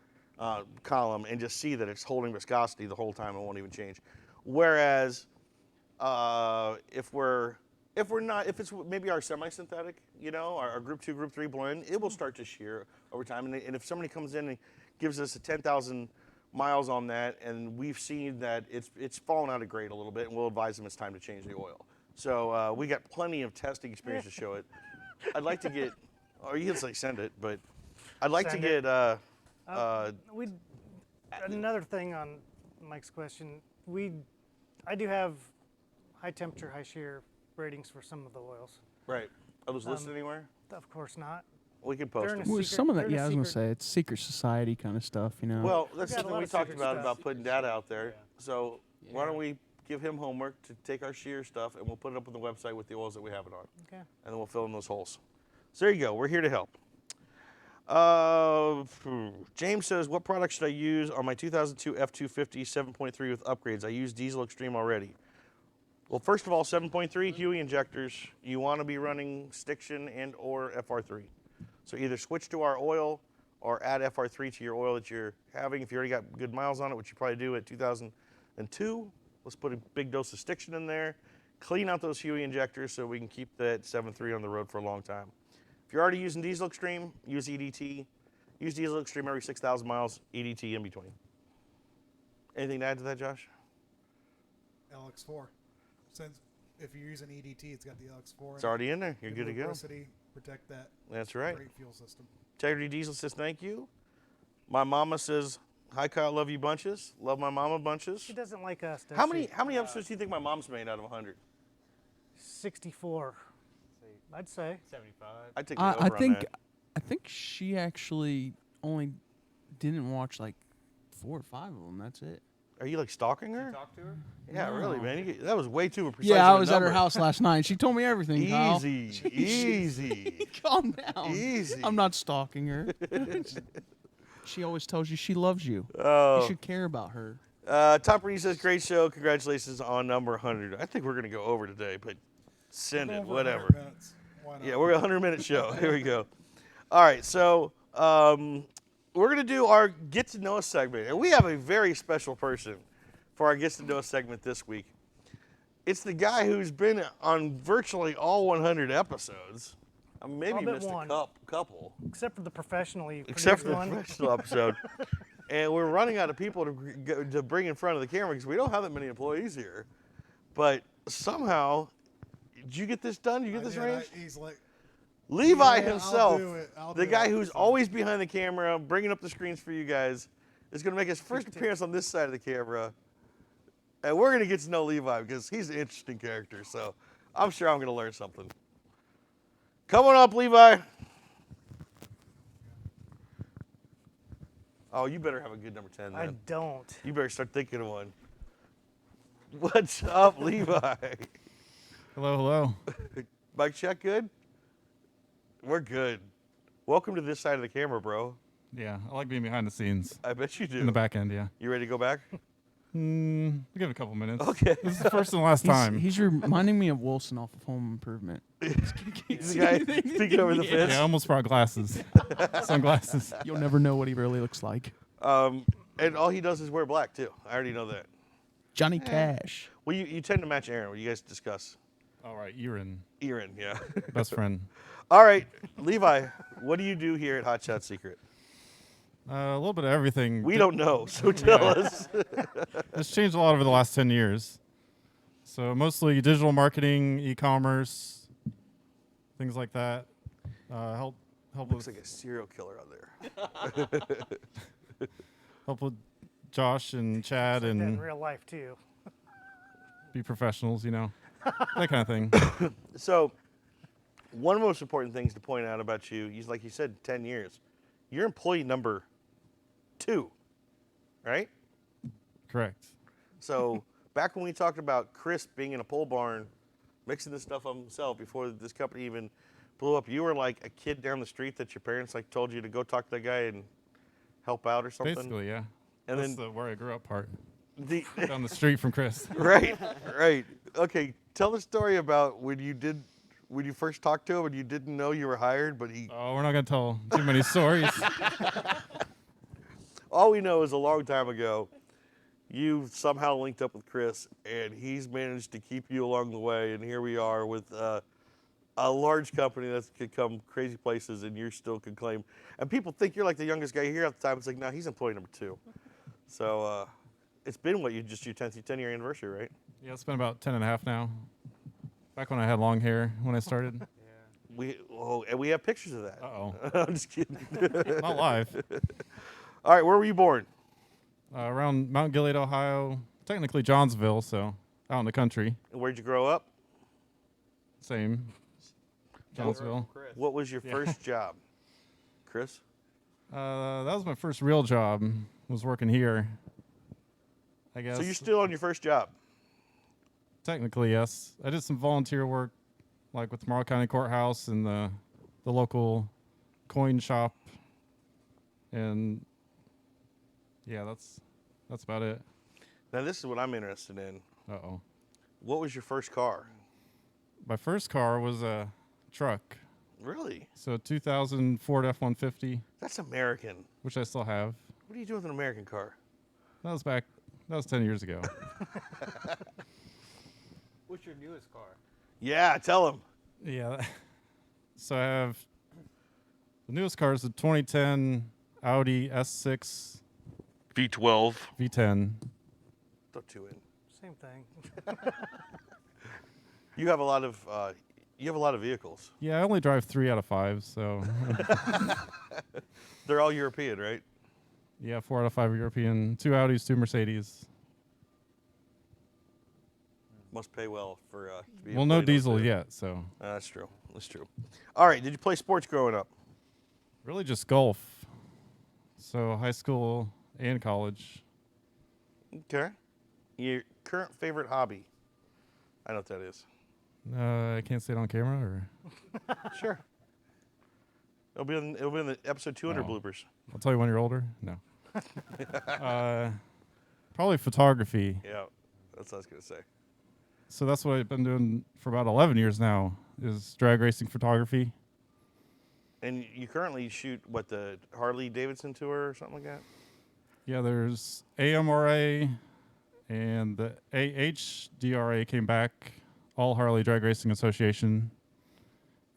column and just see that it's holding viscosity the whole time. It won't even change. Whereas if it's maybe our semi-synthetic, our Group 2, Group 3 blend, it will start to shear over time. And if somebody comes in and gives us a 10,000 miles on that, and we've seen that it's fallen out of grade a little bit, and we'll advise them it's time to change the oil. So we got plenty of testing experience to show it. I'd like to get, or you can say send it, but I'd like Send to it. get. Another thing on Mike's question, I do have high temperature, high shear ratings for some of the oils. Right. Are those listed anywhere? Of course not. We can post They're in them. a Well, secret- some of they're that, in a yeah, I was gonna secret- say it's secret society kind of stuff, Well, that's got a something lot we of talked secret stuff. about putting data out there. So why don't we give him homework to take our shear stuff, and we'll put it up on the website with the oils that we have it on. Okay. And then we'll fill in those holes. So there you go. We're here to help. James says, what product should I use on my 2002 F-250 7.3 with upgrades? I use Diesel Extreme already. Well, first of all, 7.3 Huey injectors, you want to be running Stiction and or FR3. So either switch to our oil or add FR3 to your oil that you're having. If you already got good miles on it, which you probably do at 2002, let's put a big dose of Stiction in there. Clean out those Huey injectors so we can keep that 7.3 on the road for a long time. If you're already using Diesel Extreme, use EDT. Use Diesel Extreme every 6,000 miles, EDT in between. Anything to add to that, Josh? LX4. Since if you're using EDT, it's got the LX4. It's already in there. You're good to go. Lubricity, protect that. That's right. Great fuel system. Integrity Diesel says thank you. My mama says, hi, Kyle, love you bunches. Love my mama bunches. She doesn't like us, does How she? many episodes do you think my mom's made out of 100? 64. I'd say. 75. I'd take the over on that. I think she actually only didn't watch like 4 or 5 of them. That's it. Are you like stalking her? Talk to her? Yeah, No. really, man. That was way too precise. Yeah, I of a was at her number. house last night. She told me everything. Kyle. Easy, easy. Calm down. Easy. I'm not stalking her. She always tells you she loves you. Oh. You should care about her. Tom Brady says, great show. Congratulations on number 100. I think we're going to go over today, but send it, whatever. Yeah, we're a 100-minute show. Here we go. All right, so we're going to do our Get to Know Us segment. And we have a very special person for our Get to Know Us segment this week. It's the guy who's been on virtually all 100 episodes. Maybe All but missed one. a couple. Except for the professionally Except for the produced one. professional episode. And we're running out of people to bring in front of the camera because we don't have that many employees here. But somehow, did you get this done? Did you get this arranged? He's like, Levi yeah, himself, I'll do it. the guy who's always behind the camera, bringing up the screens for you guys, is going to make his first appearance on this side of the camera. And we're going to get to know Levi because he's an interesting character. So I'm sure I'm going to learn something. Come on up, Levi. Oh, you better have a good number 10 then. I don't. You better start thinking of one. What's up, Levi? Hello, hello. Mic check good? We're good. Welcome to this side of the camera, bro. Yeah, I like being behind the scenes. I bet you do. In the back end, yeah. You ready to go back? We'll give it a couple minutes. Okay. This is the first and last time. He's reminding me of Wilson off of Home Improvement. He's the guy speaking over the fence. Yeah, I almost brought glasses. Sunglasses. You'll never know what he really looks like. And all he does is wear black, too. I already know that. Johnny Cash. Well, you tend to match Aaron. What do you guys discuss? All right, Erin. Erin, yeah. Best friend. All right, Levi, what do you do here at Hot Shot Secret? A little bit of everything. We don't know, so tell us. It's changed a lot over the last 10 years. So mostly digital marketing, e-commerce, things like that. Help Looks with like a serial killer out there. help with Josh and Chad Like that in and real life too. be professionals, you know, that kind of thing. So, one of the most important things to point out about you, like you said, 10 years. You're employee number 2, right? Correct. So, back when we talked about Chris being in a pole barn, mixing this stuff up himself before this company even blew up, you were like a kid down the street that your parents like told you to go talk to that guy and help out or something? Basically, yeah. And That's then the where I grew up part. Down the street from Chris. Right. Okay, tell the story about when you first talked to him and you didn't know you were hired, but he... Oh, we're not going to tell too many stories. All we know is a long time ago, you somehow linked up with Chris, and he's managed to keep you along the way, and here we are with a large company that's could come crazy places, and you still can claim. And people think you're like the youngest guy here at the time. It's like, no, he's employee number 2. So it's been your 10-year anniversary, right? Yeah, it's been about 10 and a half now. Back when I had long hair when I started. And we have pictures of that. Uh-oh. I'm just kidding. Not live. All right, where were you born? Around Mount Gilead, Ohio. Technically Johnsville, so out in the country. And where'd you grow up? Same. Johnsville. What was your first job, Chris? That was my first real job. Was working here, I guess. So you're still on your first job? Technically, yes. I did some volunteer work, like with Morrow County Courthouse and the local coin shop, and yeah, that's about it. Now this is what I'm interested in. Uh-oh. What was your first car? My first car was a truck. Really? So 2000 Ford F-150. That's American. Which I still have. What do you do with an American car? That was 10 years ago. What's your newest car? Yeah, tell him. Yeah. So I have the newest car is a 2010 Audi S6 V12. V10. Throw 2 in. Same thing. You have a lot of You have a lot of vehicles. Yeah, I only drive 3 out of 5, so. They're all European, right? Yeah, 4 out of 5 are European. 2 Audis, 2 Mercedes. Must pay well for. To be Well, no employed on diesel two. yet, so. That's true. That's true. All right. Did you play sports growing up? Really just golf. So high school and college. Okay. Your current favorite hobby? I know what that is. I can't say it on camera, or. Sure. It'll be in the episode 200 Oh. bloopers. I'll tell you when you're older. No. Probably photography. Yeah, that's what I was gonna say. So that's what I've been doing for about 11 years now, is drag racing photography. And you currently shoot what, the Harley Davidson tour or something like that? Yeah, there's AMRA and the AHDRA came back, All Harley Drag Racing Association.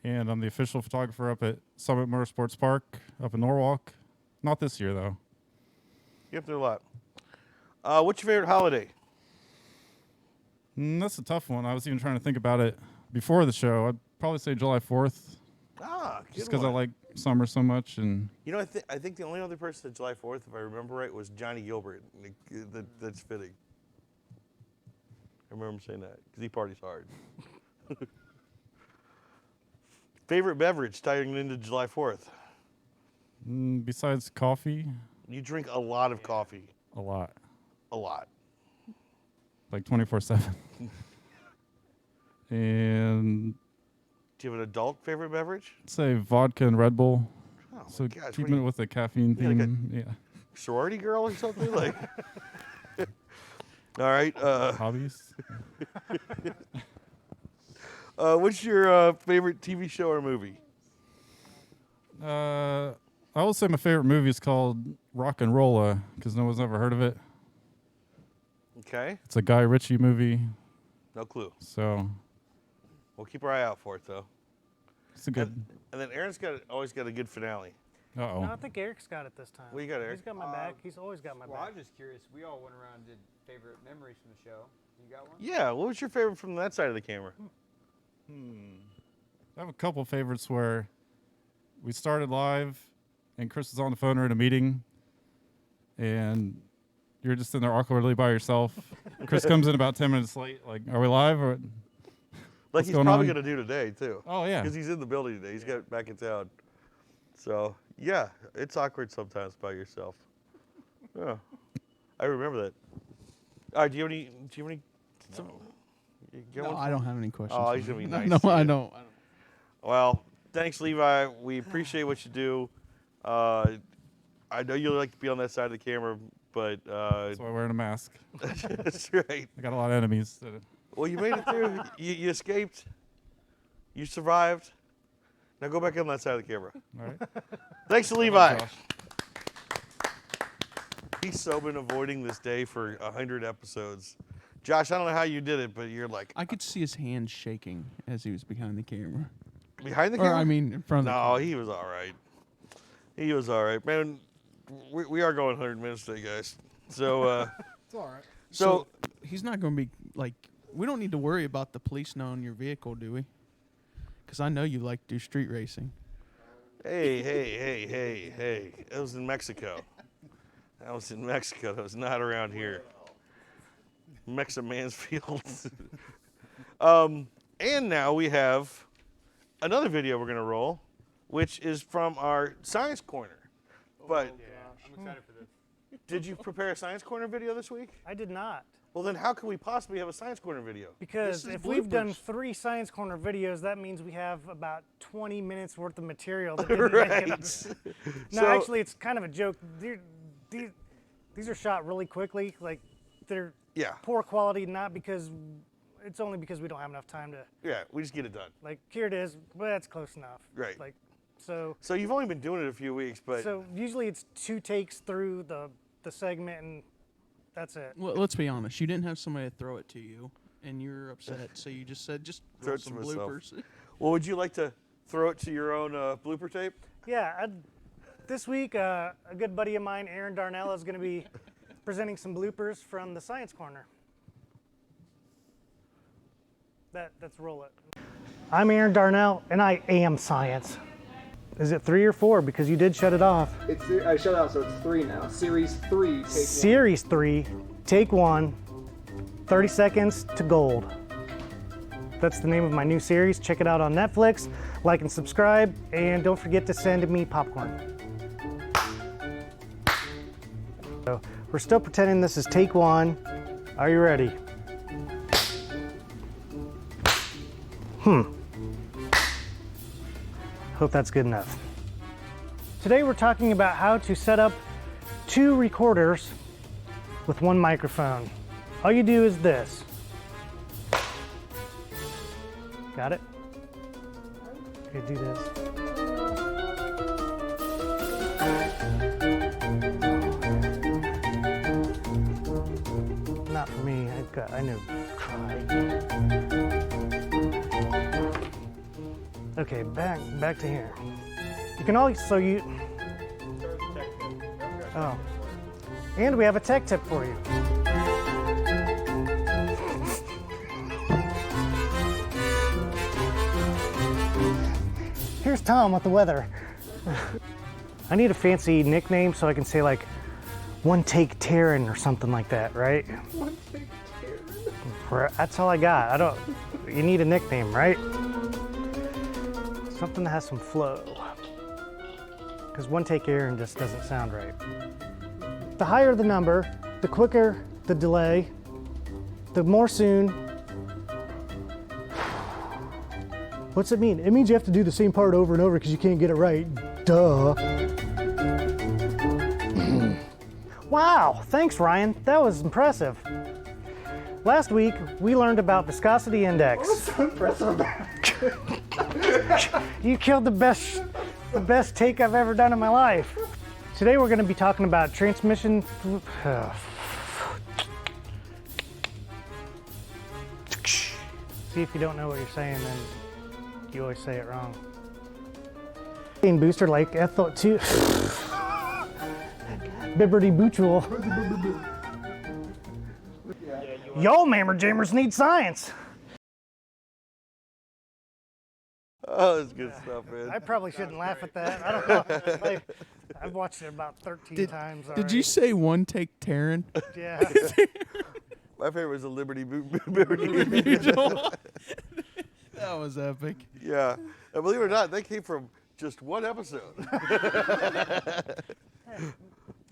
And I'm the official photographer up at Summit Motorsports Park up in Norwalk. Not this year, though. You have to do a lot. What's your favorite holiday? That's a tough one. I was even trying to think about it before the show. I'd probably say July 4th. Ah, good Just because I one. like summer so much. And You know, I think the only other person that July 4th, if I remember right, was Johnny Gilbert. That's fitting. I remember him saying that because he parties hard. Favorite beverage tying into July 4th? Besides coffee, You drink a lot of coffee. a lot. A lot. Like 24/7. And Do you have an adult favorite beverage? I'd say vodka and Red Bull. Oh, So my gosh, keeping it with the caffeine you like theme. Yeah. Sorority girl or something? Like. All right. Hobbies? What's your favorite TV show or movie? I would say my favorite movie is called Rock and Rolla because no one's ever heard of it. Okay. It's a Guy Ritchie movie. No clue. So We'll keep our eye out for it, though. it's a good. And then Aaron's always got a good finale. Uh-oh. No, I think Eric's got it this time. What you got, Eric? He's got my back. He's always got my Well, back. I'm just curious. We all went around and did favorite memories from the show. You got one? Yeah. What was your favorite from that side of the camera? I have a couple favorites where we started live and Chris was on the phone or in a meeting and you're just in there awkwardly by yourself. Chris comes in about 10 minutes late. Like, are we live? Or Like what's he's going probably on? going to do today, too. Oh, yeah. Because he's in the building today. He's got back in town. So, yeah, it's awkward sometimes by yourself. Yeah. I remember that. All right, do you have any? You got No, one I for don't me? have any questions. Oh, for he's you. going to be nice. No, to I you. don't. Well, thanks, Levi. We appreciate what you do. I know you like to be on that side of the camera, but That's why I'm wearing a mask. that's right. I got a lot of enemies. Well, you made it through. You escaped. You survived. Now go back on that side of the camera. All right. Thanks to Levi. He's so been avoiding this day for 100 episodes. Josh, I don't know how you did it, but you're like I could see his hands shaking as he was behind the camera. behind the Or, camera. I mean, in front of the No, camera. he was all right. He was all right, man. We are going 100 minutes today, guys. So It's all right. So he's not going to be like. We don't need to worry about the police knowing your vehicle, do we? Because I know you like to do street racing. hey. That was in Mexico. That was in Mexico. That was not around here. Mansfield. And now we have another video we're going to roll, which is from our Science Corner. But I'm excited for this. did you prepare a Science Corner video this week? I did not. Well, then how can we possibly have a Science Corner video? Because This is if we've done bloopers. 3 Science Corner videos, that means we have about 20 minutes worth of material that didn't make it. Right. No, So- actually, it's kind of a joke. These are shot really quickly. Like, they're Yeah. poor quality, not because it's only because we don't have enough time to. Yeah, we just get it done. Like, here it is. Well, that's close enough. Right. Like, so. So you've only been doing it a few weeks, but So usually it's 2 takes through the segment, and that's it. Well, let's be honest. You didn't have somebody to throw it to you, and you're upset. So you just said, just throw roll it to some myself. bloopers. Well, would you like to throw it to your own blooper tape? Yeah, this week, a good buddy of mine, Aaron Darnell, is going to be presenting some bloopers from the Science Corner. Let's roll it. I'm Aaron Darnell, and I am science. Is it 3 or 4? Because you did shut it off. It's I shut out, so it's 3 now. Series 3, take Series 3, take 1, 30 seconds to gold. That's the name of my new series. Check it out on Netflix. Like and subscribe, and don't forget to send me popcorn. So we're still pretending this is take 1. Are you ready? Hope that's good enough. Today we're talking about how to set up 2 recorders with 1 microphone. All you do is this. Got it? Okay, do this. Not for me. I know. Okay, back to here. You can also use. Oh, and we have a tech tip for you. Here's Tom with the weather. I need a fancy nickname so I can say like One Take Terran or something like that, right? One Take Terran. That's all I got. You need a nickname, right? Something that has some flow. Because One Take Aaron just doesn't sound right. The higher the number, the quicker the delay, the more soon. What's it mean? It means you have to do the same part over and over because you can't get it right. Duh. Wow, thanks Ryan. That was impressive. Last week, we learned about viscosity index. What's so impressive about it? You killed the best take I've ever done in my life. Today we're going to be talking about transmission. See if you don't know what you're saying, then you always say it wrong. Booster like ethyl 2. Bibbity Boochul. Y'all mammer jammers need science. Oh, that's good stuff, man. I probably shouldn't laugh at that. I don't know. I've watched it about 13 times already. Did you say One Take Terran? Yeah. My favorite was the Liberty Mutual. That was epic. Yeah. And believe it or not, that came from just 1 episode.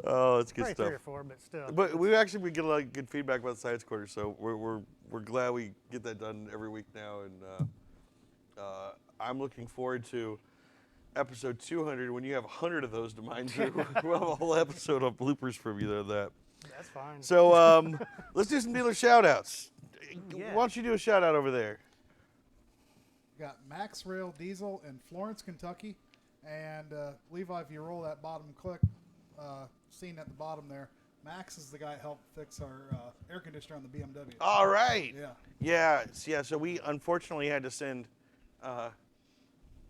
Oh, it's good Probably stuff. 3 or 4, but still. But we get a lot of good feedback about the Science Quarter, so we're glad we get that done every week now, and I'm looking forward to episode 200 when you have 100 of those to mine through. We'll have a whole episode of bloopers from you that. That's fine. So let's do some dealer shout-outs. Yeah. Why don't you do a shout-out over there? Got Max Rail Diesel in Florence, Kentucky. And Levi, if you roll that bottom click, scene at the bottom there, Max is the guy that helped fix our air conditioner on the BMW. All right. Yeah. Yeah. So we unfortunately had to send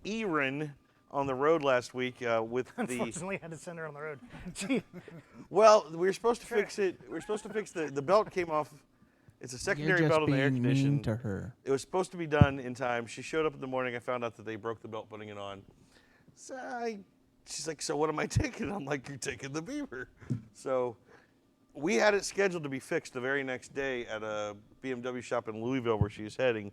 Erin on the road last week with Unfortunately, I had to send her on the road. Gee. Well, we were supposed to fix it. We were supposed to fix the belt came off. It's a secondary belt on the air conditioner. To her. It was supposed to be done in time. She showed up in the morning. I found out that they broke the belt putting it on. So she's like, so what am I taking? I'm like, you're taking the Beaver. So we had it scheduled to be fixed the very next day at a BMW shop in Louisville where she was heading.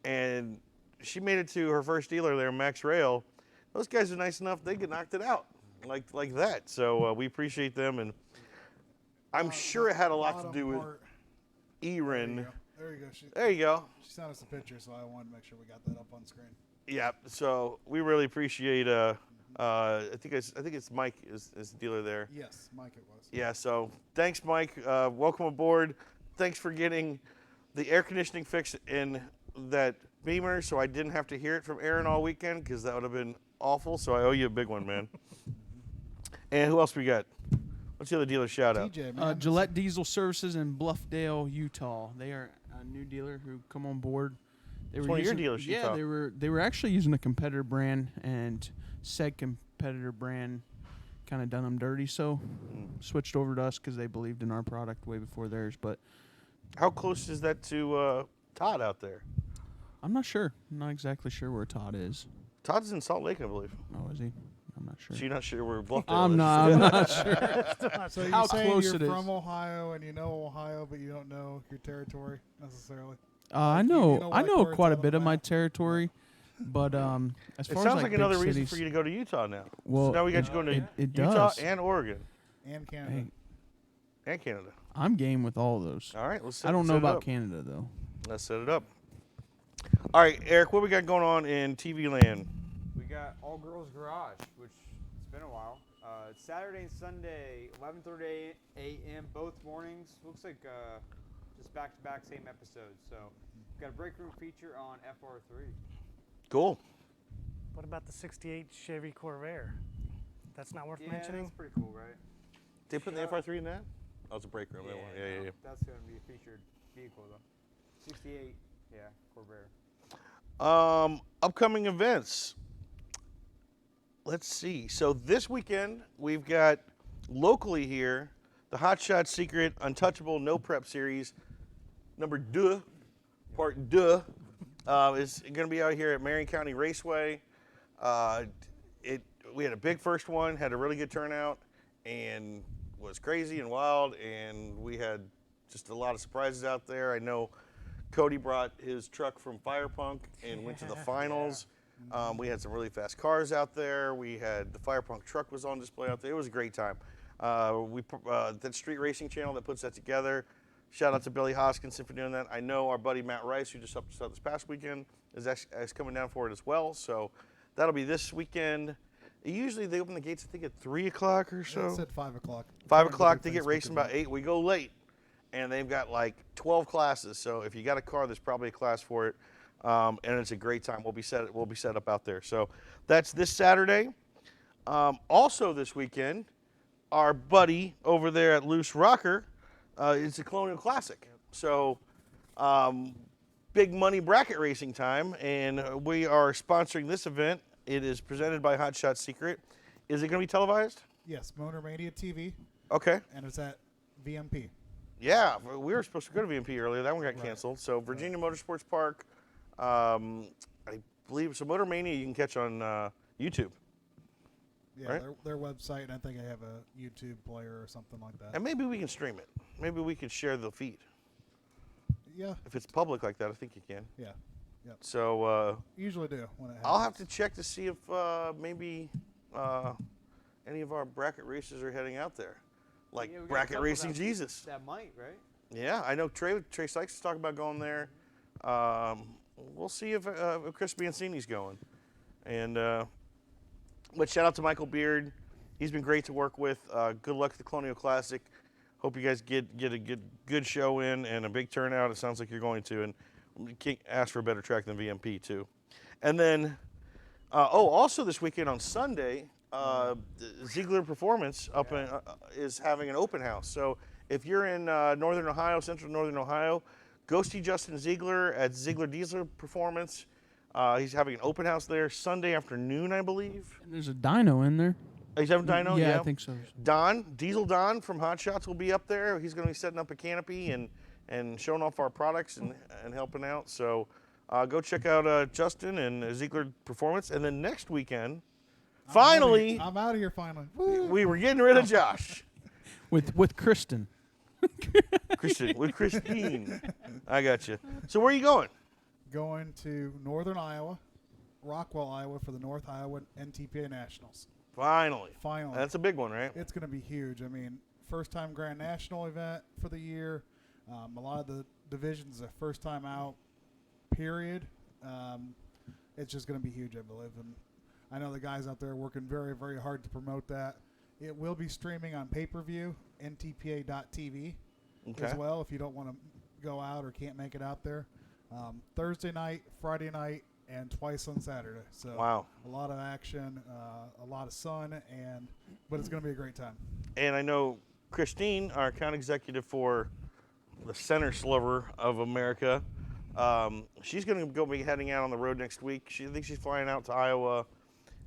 And she made it to her first dealer there, Max Rail. Those guys are nice enough. They knocked it out like that. So we appreciate them. And I'm sure it had a lot to do with Erin. There you go. There you go. She sent us a picture, so I wanted to make sure we got that up on screen. Yeah, so we really appreciate. I think it's Mike is the dealer there. Yes, Mike it was. Yeah, so thanks, Mike. Welcome aboard. Thanks for getting the air conditioning fixed in that Beamer, so I didn't have to hear it from Aaron all weekend because that would have been awful. So I owe you a big one, man. And who else we got? What's the other dealer shout out? TJ, man. Gillette Diesel Services in Bluffdale, Utah. They are a new dealer who come on board. They It's one of your dealers, Yeah, Utah. they were actually using a competitor brand, and said competitor brand kind of done them dirty. So switched over to us because they believed in our product way before theirs. But how close is that to Todd out there? I'm not sure. I'm not exactly sure where Todd is. Todd's in Salt Lake, I believe. Oh, is he? I'm not sure. So you're not sure where Bluffdale I'm is? not sure. So you're How saying close you're it is. from Ohio and you know Ohio, but you don't know your territory necessarily. I you know. know I like know where it's quite a at on bit the of my map. territory, but as It far sounds as like big another reason cities, for you to go to Utah now. Well, so now we got you going to it Utah does. and Oregon And Canada. Hey, and Canada. I'm game with all of those. All right, let's. I don't know set it about up. Canada though. Let's set it up. All right, Eric, what we got going on in TV land? We got All Girls Garage, which it's been a while. It's Saturday and Sunday, 11:30 a.m. both mornings. Looks like just back-to-back same episodes. So we've got a break room feature on FR3. Cool. What about the 68 Chevy Corvair? That's not worth mentioning? That's pretty cool, right? They put the FR3 in that? Oh, it's a break room. Yeah. That's going to be a featured vehicle, though. 68, yeah, Corvair. Upcoming events. Let's see. So this weekend we've got locally here the Hot Shot Secret Untouchable No Prep Series number 2, part 2, is going to be out here at Marion County Raceway. We had a big first one, had a really good turnout, and was crazy and wild, and we had just a lot of surprises out there. I know Cody brought his truck from Firepunk and went to the finals. We had some really fast cars out there. We had the Firepunk truck was on display out there. It was a great time. That Street Racing channel that puts that together. Shout out to Billy Hoskinson for doing that. I know our buddy Matt Rice, who just helped us out this past weekend, is coming down for it as well. So that'll be this weekend. Usually they open the gates, I think, at 3 o'clock or so. It's at 5 o'clock. 5 o'clock. They get racing about 8. We go late, and they've got like 12 classes. So if you got a car, there's probably a class for it, and it's a great time. We'll be set up out there. So that's this Saturday. Also this weekend, our buddy over there at Loose Rocker, it's the Colonial Classic. So big money bracket racing time, and we are sponsoring this event. It is presented by Hot Shot Secret. Is it going to be televised? Yes, Motor Mania TV. Okay. And it's at VMP. Yeah, we were supposed to go to VMP earlier. That one got canceled. So Virginia Motorsports Park, I believe. So Motor Mania you can catch on YouTube. Yeah, right? their website, and I think I have a YouTube player or something like that. And maybe we can stream it. Maybe we could share the feed. Yeah. If it's public like that, I think you can. Yeah. Yep. So usually do when it happens. I'll have to check to see if maybe any of our bracket racers are heading out there, like Yeah, we got a Bracket couple Racing that- Jesus. That might, right? Yeah, I know Trey Sykes is talking about going there. We'll see if Chris Biancini's going. And but shout out to Michael Beard. He's been great to work with. Good luck at the Colonial Classic. Hope you guys get a good show in and a big turnout. It sounds like you're going to, and we can't ask for a better track than VMP too. And then, also this weekend on Sunday, Ziegler Performance is having an open house. So if you're in Northern Ohio, Central Northern Ohio, go see Justin Ziegler at Ziegler Diesel Performance. He's having an open house there Sunday afternoon, I believe. And there's a dyno in there. He's having dyno? Yeah, I think so. Diesel Don from Hot Shots will be up there. He's going to be setting up a canopy and showing off our products and helping out. So go check out Justin and Ziegler Performance. And then next weekend, finally, I'm out of here finally. we were getting rid of Josh. With Kristen. With Christine. I got you. So where are you going? Going to Northern Iowa, Rockwell, Iowa for the North Iowa NTPA Nationals. Finally. That's a big one, right? It's going to be huge. I mean, first time Grand National event for the year. A lot of the divisions are first time out, period. It's just going to be huge, I believe. And I know the guys out there are working very, very hard to promote that. It will be streaming on pay-per-view, ntpa.tv as well, if you don't want to go out or can't make it out there. Thursday night, Friday night, and twice on Saturday. So wow. A lot of action, a lot of sun, but it's going to be a great time. And I know Christine, our account executive for the center sliver of America, she's going to be heading out on the road next week. I think she's flying out to Iowa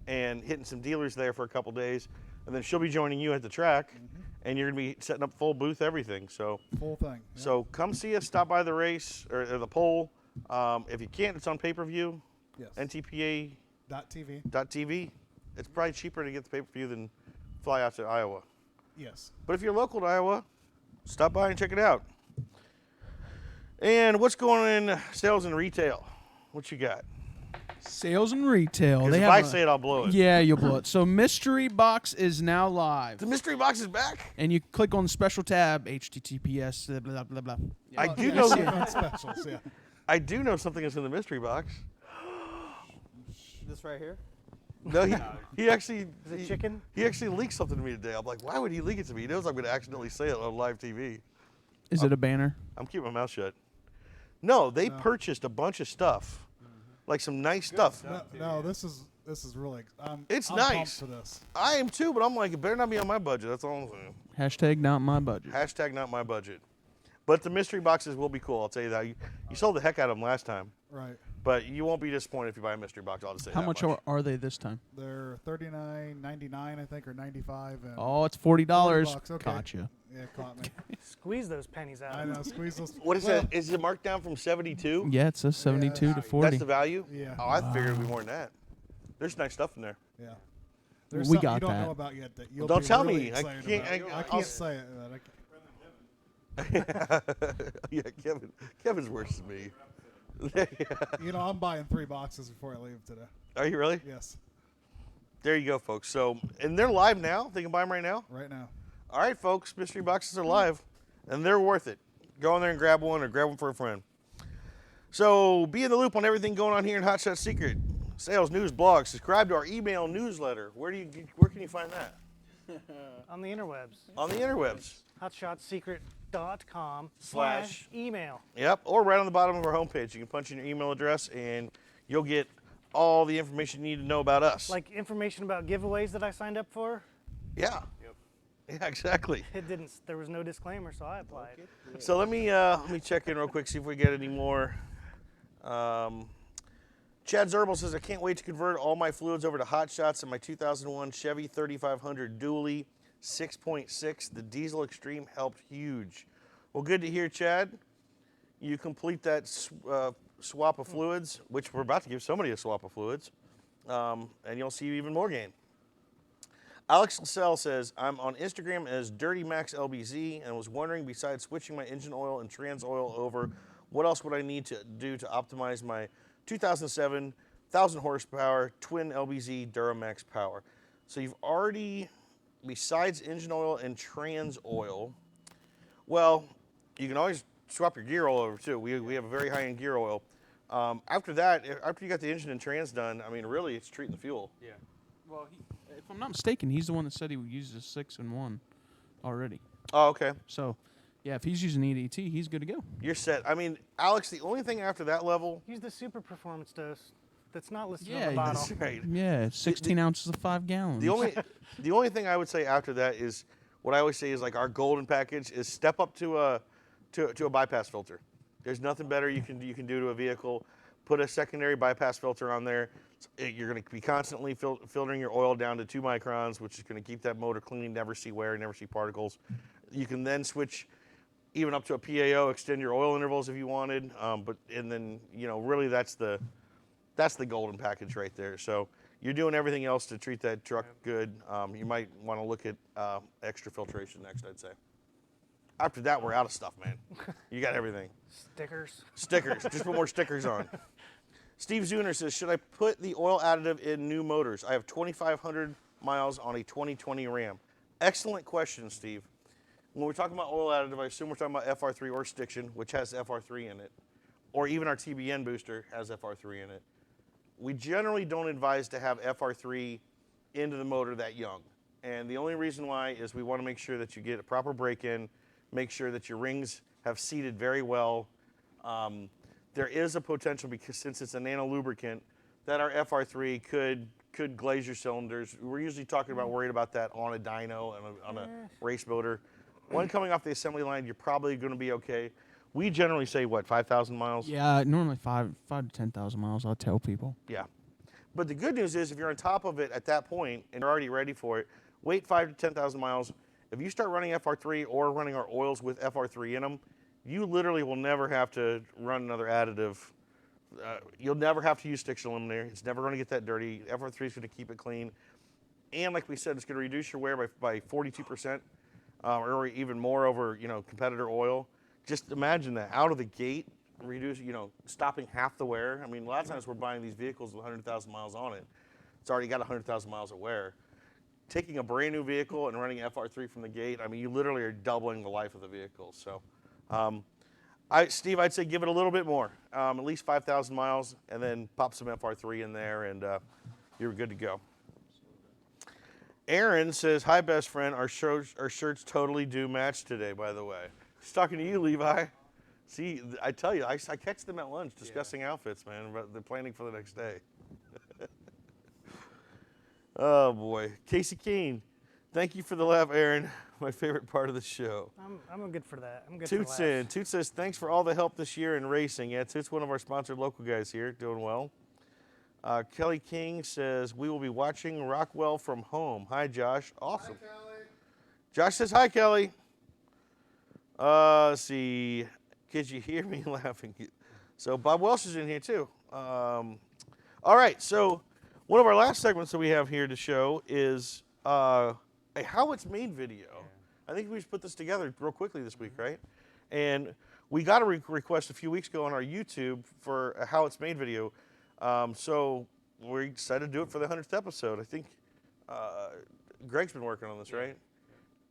and hitting some dealers there for a couple days. And then she'll be joining you at the track, and you're going to be setting up full booth, everything. So full thing. Yeah. So come see us, stop by the race or the pole. If you can't, it's on pay-per-view. Yes. NTPA. .tv. It's probably cheaper to get the pay-per-view than fly out to Iowa. Yes. But if you're local to Iowa, stop by and check it out. And what's going on in sales and retail? What you got? Sales and retail. 'Cause They if have I say it, I'll blow it. Yeah, you'll blow it. So Mystery Box is now live. The Mystery Box is back? And you click on the special tab, HTTPS, blah, blah, blah. I Yeah. do Yeah. know Yeah. specials, yeah. I do know something that's in the Mystery Box. This right here? No, he actually... Is it chicken? He actually leaked something to me today. I'm like, why would he leak it to me? He knows I'm going to accidentally say it on live TV. Is it a banner? I'm keeping my mouth shut. No, they purchased a bunch of stuff. Like some nice stuff. No, this is really. It's I'm nice. pumped for this. I am too, but I'm like, it better not be on my budget. That's all I'm saying. Hashtag not my budget. Hashtag not my budget. But the mystery boxes will be cool. I'll tell you that. You sold the heck out of them last time. Right. But you won't be disappointed if you buy a mystery box. I'll just say How that much are they this time? They're $39.99, I think, or $95. And Oh, it's $40. $40, okay. Gotcha. Yeah, caught me. Squeeze those pennies out. I know, squeeze those. What is that? Is it marked down from 72? Yeah, it says 72 to 40. That's the value? Yeah. Oh, I figured it would be more than that. There's nice stuff in there. Yeah. There's We something got you don't that. know about yet that you'll Don't be tell really me. I excited can't- about. I I'll- can't say it. Yeah, Kevin's worse than me. You know, I'm buying 3 boxes before I leave today. Are you really? Yes. There you go, folks. So, and they're live now. They can buy them right now? Right now. All right, folks. Mystery boxes are live, and they're worth it. Go in there and grab one or grab one for a friend. So, be in the loop on everything going on here in Hot Shot Secret. Sales, news, blogs. Subscribe to our email newsletter. Where can you find that? On the interwebs. On the interwebs. hotshotsecret.com/email. Yep, or right on the bottom of our homepage. You can punch in your email address, and you'll get all the information you need to know about us. Like information about giveaways that I signed up for. Yeah. Yeah, exactly. It didn't. There was no disclaimer, so I applied. So let me check in real quick, see if we get any more. Chad Zerbel says, I can't wait to convert all my fluids over to Hot Shots in my 2001 Chevy 3500 Dually 6.6. The diesel extreme helped huge. Well, good to hear, Chad. You complete that swap of fluids, which we're about to give somebody a swap of fluids, and you'll see even more gain. Alex Cassell says, I'm on Instagram as DirtyMaxLBZ and was wondering, besides switching my engine oil and trans oil over, what else would I need to do to optimize my 2007 1,000 horsepower twin LBZ Duramax power? So you've already, besides engine oil and trans oil, well, you can always swap your gear oil over too. We have a very high-end gear oil. After that, after you got the engine and trans done, I mean, really, it's treating the fuel. Yeah. Well, if I'm not mistaken, he's the one that said he uses a 6-in-1 already. Oh, okay. So, yeah, if he's using EDT, he's good to go. You're set. I mean, Alex, the only thing after that level... Use the super performance dose. That's not listed on Yeah, the bottle. That's right. Yeah, 16 ounces of 5 gallons. The only thing I would say after that is what I always say is like our golden package is step up to a bypass filter. There's nothing better you can do to a vehicle. Put a secondary bypass filter on there. You're going to be constantly filtering your oil down to 2 microns, which is going to keep that motor clean, never see wear, never see particles. You can then switch even up to a PAO, extend your oil intervals if you wanted. And then really that's the golden package right there. So you're doing everything else to treat that truck good. You might want to look at extra filtration next, I'd say. After that, we're out of stuff, man. You got everything. Stickers. Stickers. Just put more stickers on. Steve Zuner says, should I put the oil additive in new motors? I have 2,500 miles on a 2020 Ram. Excellent question, Steve. When we're talking about oil additive, I assume we're talking about FR3 or Stiction, which has FR3 in it. Or even our TBN booster has FR3 in it. We generally don't advise to have FR3 into the motor that young. And the only reason why is we want to make sure that you get a proper break-in, make sure that your rings have seated very well. There is a potential, because since it's a nano lubricant, that our FR3 could glaze your cylinders. We're usually worried about that on a dyno and on a race motor. One coming off the assembly line, you're probably going to be okay. We generally say, what, 5,000 miles? Yeah, normally 5 to 10,000 miles, I'll tell people. Yeah. But the good news is if you're on top of it at that point and you're already ready for it, wait 5 to 10,000 miles. If you start running FR3 or running our oils with FR3 in them, you literally will never have to run another additive You'll never have to use Stix Eliminator. It's never going to get that dirty. FR3 is going to keep it clean. And like we said, it's going to reduce your wear by 42%, or even more over, competitor oil. Just imagine that out of the gate, stopping half the wear. I mean, a lot of times we're buying these vehicles with 100,000 miles on it. It's already got 100,000 miles of wear. Taking a brand new vehicle and running FR3 from the gate, I mean, you literally are doubling the life of the vehicle. So, Steve, I'd say give it a little bit more, at least 5,000 miles, and then pop some FR3 in there, and you're good to go. Aaron says, "Hi, best friend. Our shirts totally do match today, by the way." He's talking to you, Levi. See, I tell you, I catch them at lunch discussing outfits, man, but they're planning for the next day. Oh, boy. Casey Keene, thank you for the laugh, Aaron. My favorite part of the show. I'm good for that. I'm good Toots for laughs. Toot says, thanks for all the help this year in racing. Yeah, Toot's one of our sponsored local guys here, doing well. Kelly King says, we will be watching Rockwell from home. Hi, Josh. Awesome. Hi, Kelly. Josh says, hi, Kelly. Let's see. Could you hear me laughing? So Bob Welsh is in here, too. All right, so one of our last segments that we have here to show is a how it's made video. I think we just put this together real quickly this week, right? And we got a request a few weeks ago on our YouTube for a how it's made video. So we decided to do it for the 100th episode. I think Greg's been working on this, right?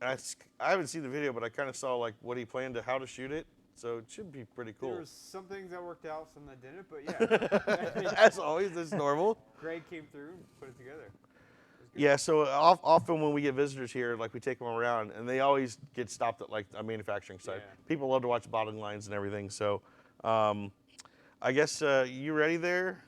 And I haven't seen the video, but I kind of saw like what he planned how to shoot it. So it should be pretty cool. There were some things that worked out, some that didn't, but yeah. As always, that's normal. Greg came through and put it together. Yeah, so often when we get visitors here, like we take them around, and they always get stopped at like a manufacturing site. Yeah. People love to watch bottling lines and everything. So I guess you ready there?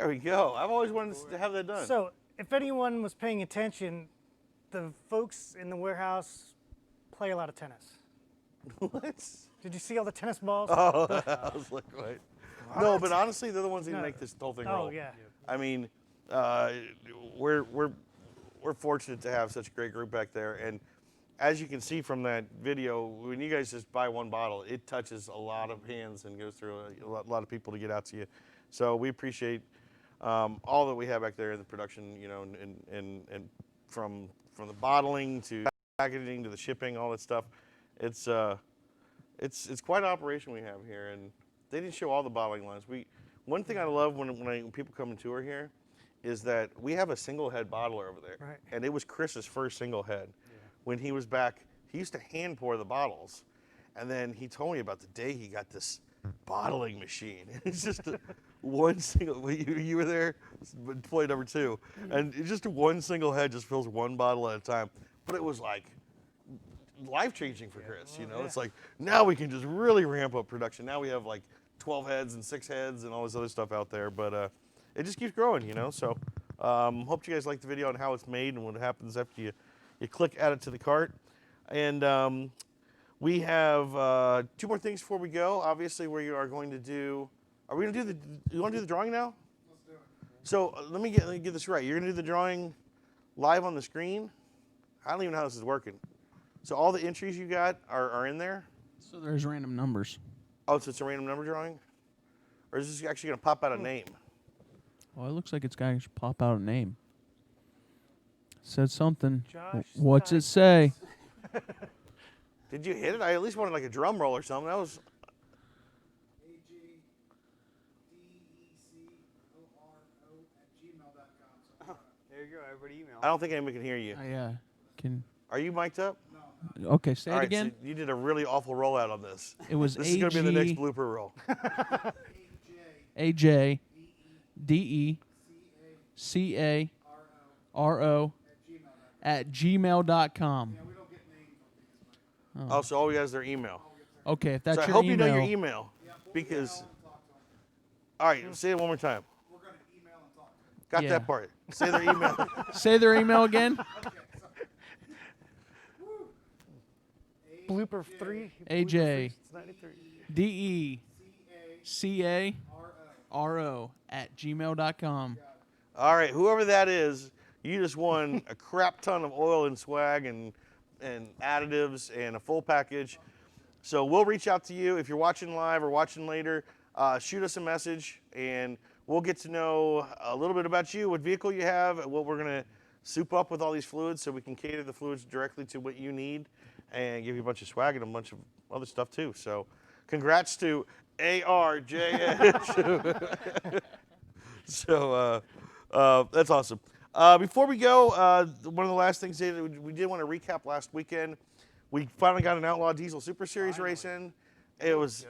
we go. I've always wanted to have that done. So, if anyone was paying attention, the folks in the warehouse play a lot of tennis. What? Did you see all the tennis balls? Oh, I was like, wait. No, but honestly, they're the ones that No. make this whole thing Oh, roll. yeah. I mean, we're fortunate to have such a great group back there, and as you can see from that video, when you guys just buy one bottle, it touches a lot of hands and goes through a lot of people to get out to you. So we appreciate all that we have back there in the production, you know, and from the bottling to packaging to the shipping, all that stuff. It's quite an operation we have here, and they didn't show all the bottling lines. One thing I love when people come and tour here is that we have a single head bottler over there, Right. and it was Chris's first single head. When he was back, he used to hand pour the bottles, and then he told me about the day he got this bottling machine. It's just one single. You were there, employee number 2, and it's just one single head just fills one bottle at a time. But it was like life-changing for Chris. You know, it's like now we can just really ramp up production. Now we have like 12 heads and 6 heads and all this other stuff out there. But it just keeps growing. You know, so hope you guys like the video on how it's made and what happens after you click add it to the cart. And we have 2 more things before we go. Obviously, we are going to do. Are we going to do you want to do the drawing now? Let's do it. So let me get this right. You're going to do the drawing live on the screen. I don't even know how this is working. So all the entries you got are in there. So there's random numbers. Oh, so it's a random number drawing, or is this actually going to pop out a name? Well, it looks like it's going to pop out a name. Said something. Josh What's it say? Did you hit it? I at least wanted like a drum roll or something. That was. There you go. Everybody email. I don't think anybody can hear you. Yeah. Can. Are you mic'd up? No. Okay, say All it right, again. So you did a really awful rollout on this. It was This is going to be the next AG blooper roll. AJ DECARO at gmail.com. Oh, so all we got is their email. Okay, if that's so I your hope email. you know your email because. All right, say it one more time. Got Yeah. that part. Say their email. Say their email again. Blooper 3. AJ It's 93. DECARO at gmail.com. All right, whoever that is, you just won a crap ton of oil and swag and additives and a full package. So we'll reach out to you if you're watching live or watching later. Shoot us a message and we'll get to know a little bit about you, what vehicle you have, what we're going to soup up with all these fluids so we can cater the fluids directly to what you need and give you a bunch of swag and a bunch of other stuff too. So congrats to ARJH. So that's awesome. Before we go, one of the last things we did want to recap last weekend. We finally got an Outlaw Diesel Super Series race in. It was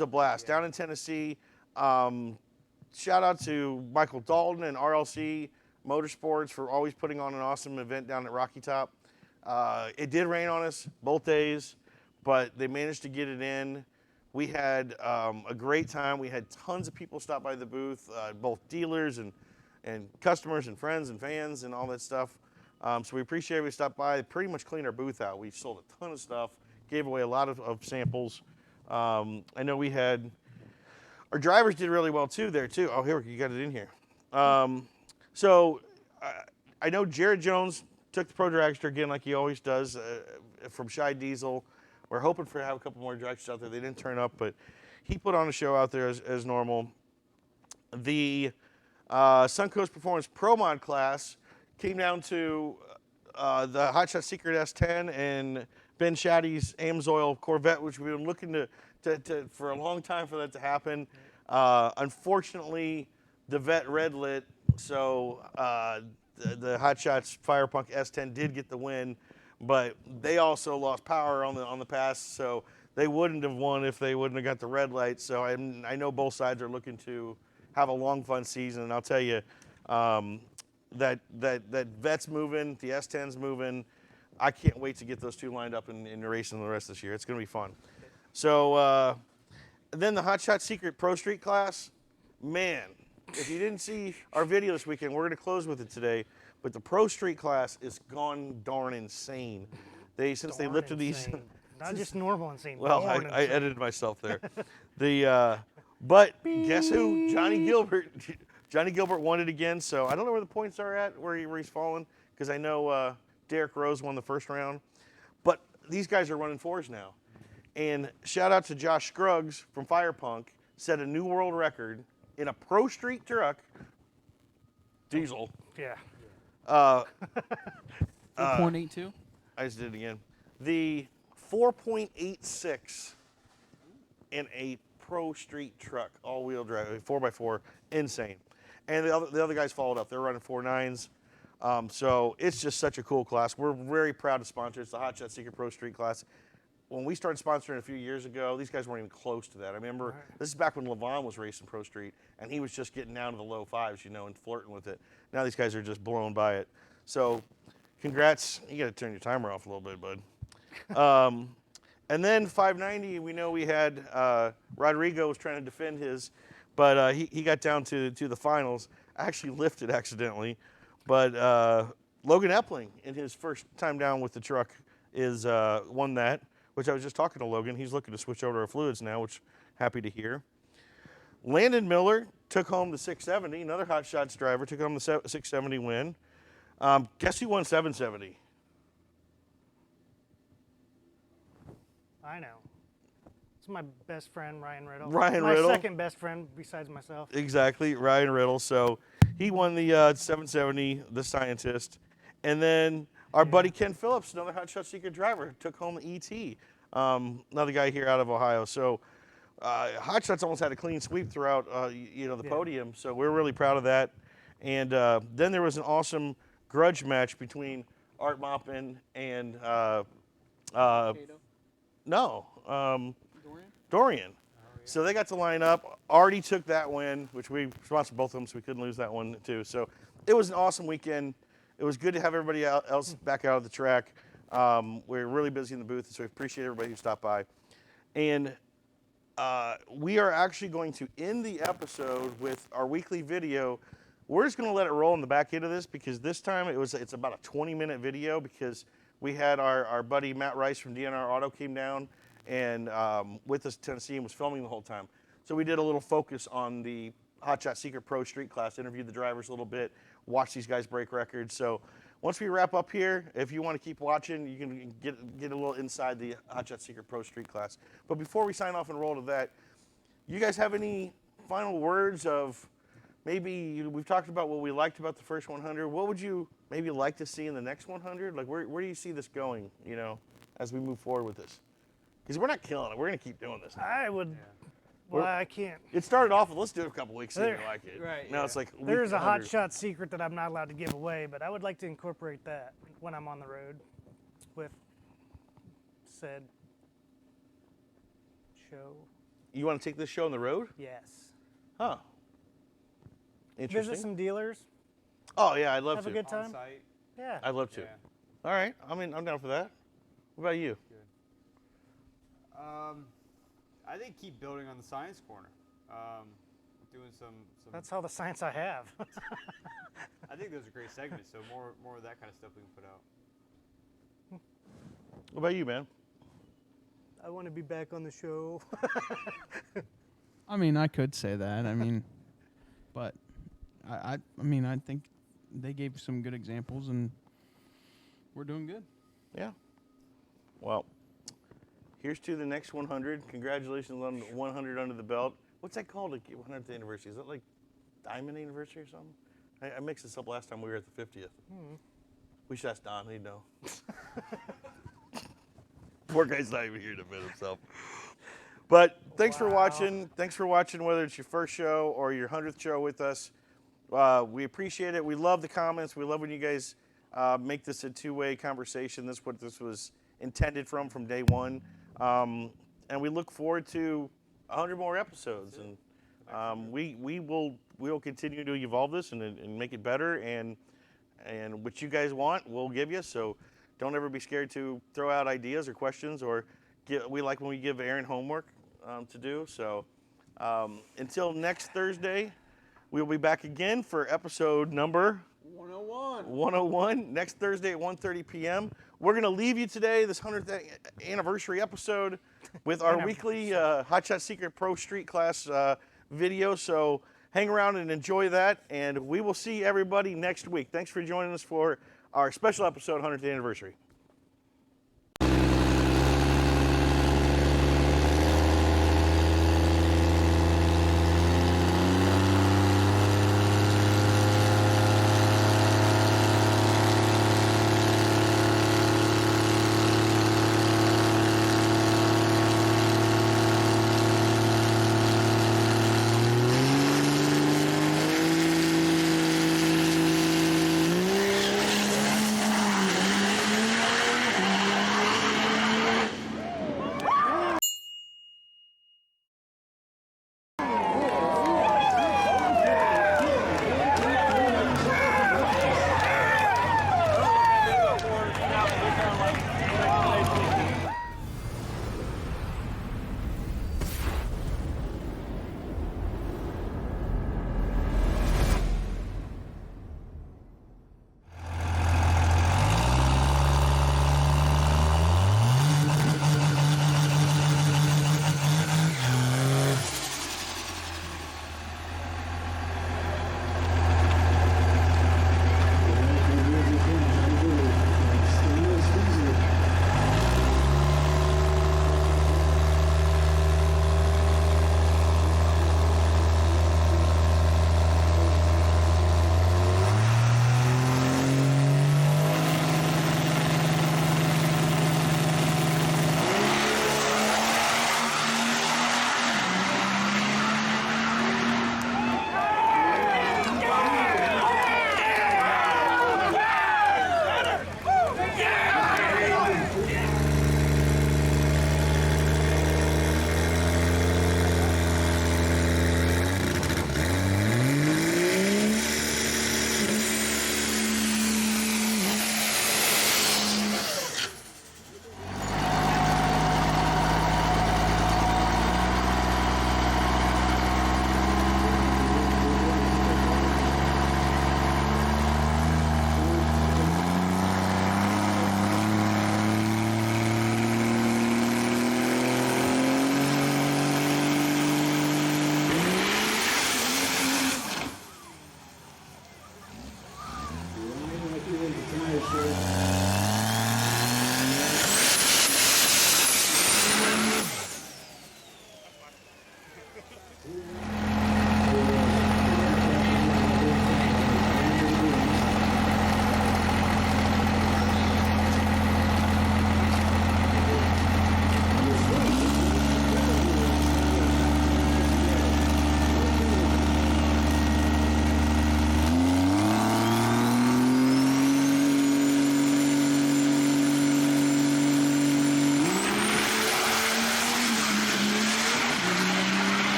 a blast down in Tennessee. Shout out to Michael Dalton and RLC Motorsports for always putting on an awesome event down at Rocky Top. It did rain on us both days, but they managed to get it in. We had a great time. We had tons of people stop by the booth, both dealers and customers and friends and fans and all that stuff. So we appreciate everybody stop by. Pretty much cleaned our booth out. We sold a ton of stuff, gave away a lot of samples. I know we had, our drivers did really well too there too. Oh, here, you got it in here. So I know Jared Jones took the Pro Dragster again like he always does from Shy Diesel. We're hoping for have a couple more dragsters out there. They didn't turn up, but he put on a show out there as normal. The Suncoast Performance Pro Mod class came down to the Hot Shot Secret S10 and Ben Shaddy's Amsoil Corvette, which we've been looking to for a long time for that to happen. Unfortunately, the Vet red lit, so the Hot Shots Firepunk S10 did get the win, but they also lost power on the pass, so they wouldn't have won if they wouldn't have got the red light. So I know both sides are looking to have a long, fun season, and I'll tell you, that Vet's moving, the S10's moving. I can't wait to get those two lined up in racing the rest of this year. It's going to be fun. So then the Hot Shot Secret Pro Street class, man, if you didn't see our video this weekend, we're going to close with it today. But the Pro Street class is gone darn insane. Since they lifted these. Not just normal insane. Well, darn I insane. edited myself there. But guess who? Johnny Gilbert. Johnny Gilbert won it again. So I don't know where the points are at, where he's fallen, because I know Derek Rose won the first round. But these guys are running fours now. And shout out to Josh Scruggs from Firepunk, set a new world record in a Pro Street truck, diesel. Yeah. 4.82? I just did it again. The 4.86 in a Pro Street truck, all-wheel drive, 4x4, insane. And the other guys followed up. They're running 4.9s. So it's just such a cool class. We're very proud to sponsor. It's the Hot Shot Secret Pro Street class. When we started sponsoring a few years ago, these guys weren't even close to that. I remember this is back when Levon was racing Pro Street, and he was just getting down to the low fives, and flirting with it. Now these guys are just blown by it. So congrats. You got to turn your timer off a little bit, bud. And then 590, we know we had Rodrigo was trying to defend his, but he got down to the finals. Actually lifted accidentally, but Logan Epling in his first time down with the truck is won that. Which I was just talking to Logan. He's looking to switch over to fluids now, which happy to hear. Landon Miller took home the 670. Another Hot Shots driver took home the 670 win. Guess who won 770? I know. It's my best friend, Ryan Riddle. Ryan my Riddle. second best friend besides myself. Exactly, Ryan Riddle. So he won the 770, the scientist. And then our buddy Ken Phillips, another Hot Shot Secret driver, took home the ET. Another guy here out of Ohio. So Hot Shots almost had a clean sweep throughout, the podium. So we're really proud of that. And then there was an awesome grudge match between Art Maupin and Dorian. So they got to line up. Artie took that win, which we sponsored both of them, so we couldn't lose that one too. So it was an awesome weekend. It was good to have everybody else back out of the track. We're really busy in the booth, so we appreciate everybody who stopped by. And we are actually going to end the episode with our weekly video. We're just going to let it roll in the back end of this because this time it's about a 20-minute video because we had our buddy Matt Rice from DNR Auto came down and with us Tennessee and was filming the whole time. So we did a little focus on the Hot Shot Secret Pro Street class, interviewed the drivers a little bit, watch these guys break records. So once we wrap up here, if you want to keep watching, you can get a little inside the Hot Shot Secret Pro Street class. But before we sign off and roll to that, you guys have any final words of maybe we've talked about what we liked about the first 100. What would you maybe like to see in the next 100? Like where do you see this going, as we move forward with this? Because we're not killing it. We're going to keep doing this now. I would. Well, I can't. It started off with let's do it a couple weeks and you like it. Right. Now it's like there's a Hot Shot secret that I'm not allowed to give away, but I would like to incorporate that when I'm on the road with said show. You want to take this show on the road? Yes. Huh. Interesting. Visit some dealers. Oh yeah, I'd love to. Have a good time. On site. Yeah. I'd love to. All right. I'm down for that. What about you? I think keep building on the science corner. Doing some. That's all the science I have. I think those are great segments. So more of that kind of stuff we can put out. What about you, man? I want to be back on the show. I mean, I could say that. I mean, but I think they gave some good examples, and we're doing good. Yeah. Well, here's to the next 100. Congratulations on 100 under the belt. What's that called? 100th anniversary? Is that like Diamond Anniversary or something? I mixed this up last time we were at the 50th. We should ask Don. He'd know. Poor guy's not even here to admit himself. But thanks for watching. Thanks for watching, whether it's your first show or your 100th show with us. We appreciate it. We love the comments. We love when you guys make this a two-way conversation. That's what this was intended from day one. And we look forward to 100 more episodes. And we will continue to evolve this and make it better. And what you guys want, we'll give you. So don't ever be scared to throw out ideas or questions. We like when we give Aaron homework to do. So until next Thursday, We'll be back again for episode number 101. 101 next Thursday at 1:30 p.m. We're going to leave you today, this 100th anniversary episode, with our weekly Hot Shot Secret Pro Street Class video. So hang around and enjoy that, and we will see everybody next week. Thanks for joining us for our special episode, 100th anniversary.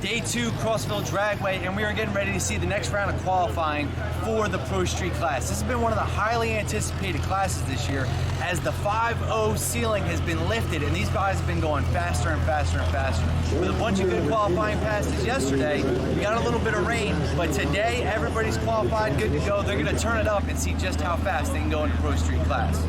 Day 2 Crossville Dragway, and we are getting ready to see the next round of qualifying for the Pro Street class. This has been one of the highly anticipated classes this year, as the 5.0 ceiling has been lifted, and these guys have been going faster and faster and faster. With a bunch of good qualifying passes yesterday, we got a little bit of rain, but today everybody's qualified, good to go. They're going to turn it up and see just how fast they can go into Pro Street class.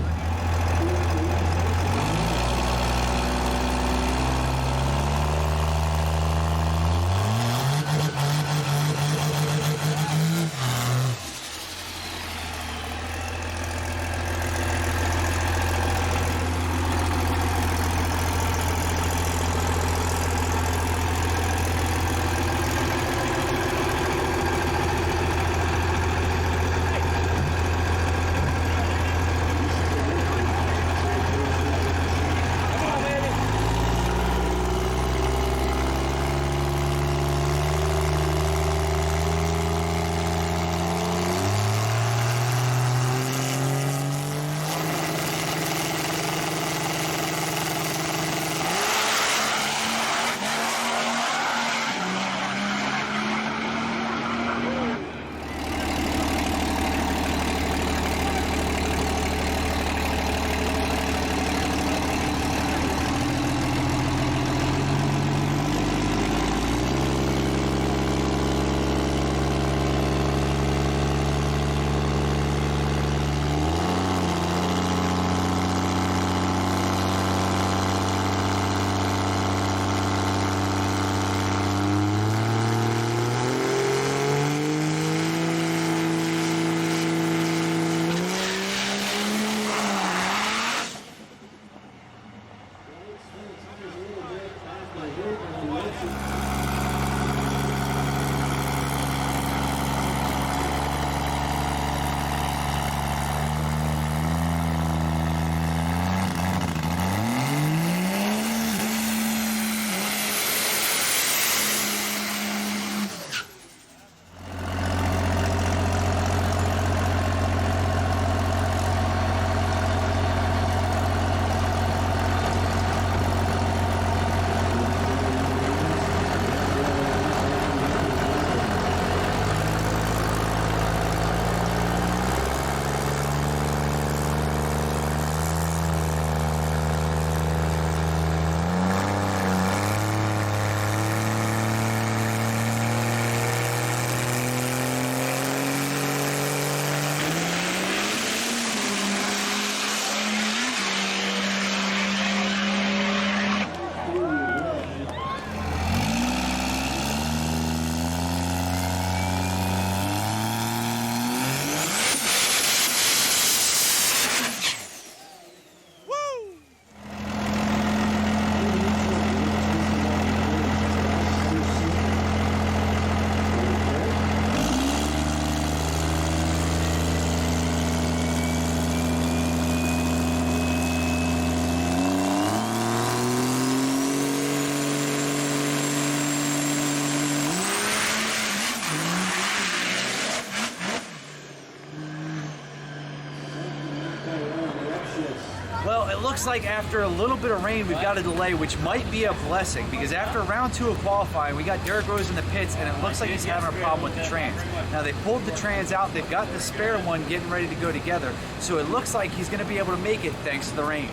looks like after a little bit of rain, we've got a delay, which might be a blessing, because after round 2 of qualifying, we got Derek Rose in the pits, and it looks like he's having a problem with the trans. Now, they pulled the trans out. They've got the spare one getting ready to go together, so it looks like he's going to be able to make it thanks to the rain.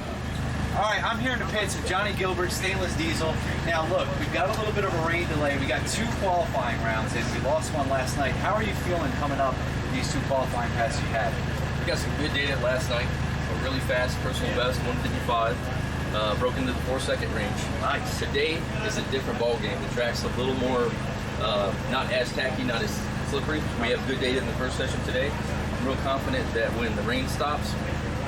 All right, I'm here in the pits with Johnny Gilbert, stainless diesel. Now, look, we've got a little bit of a rain delay. We got 2 qualifying rounds in. We lost one last night. How are you feeling coming up these 2 qualifying passes you had? We got some good data last night. A really fast personal best, 155. Broke into the 4-second range. Nice. Today is a different ball game. The track's a little more, not as tacky, not as slippery. We have good data in the first session today. I'm real confident that when the rain stops,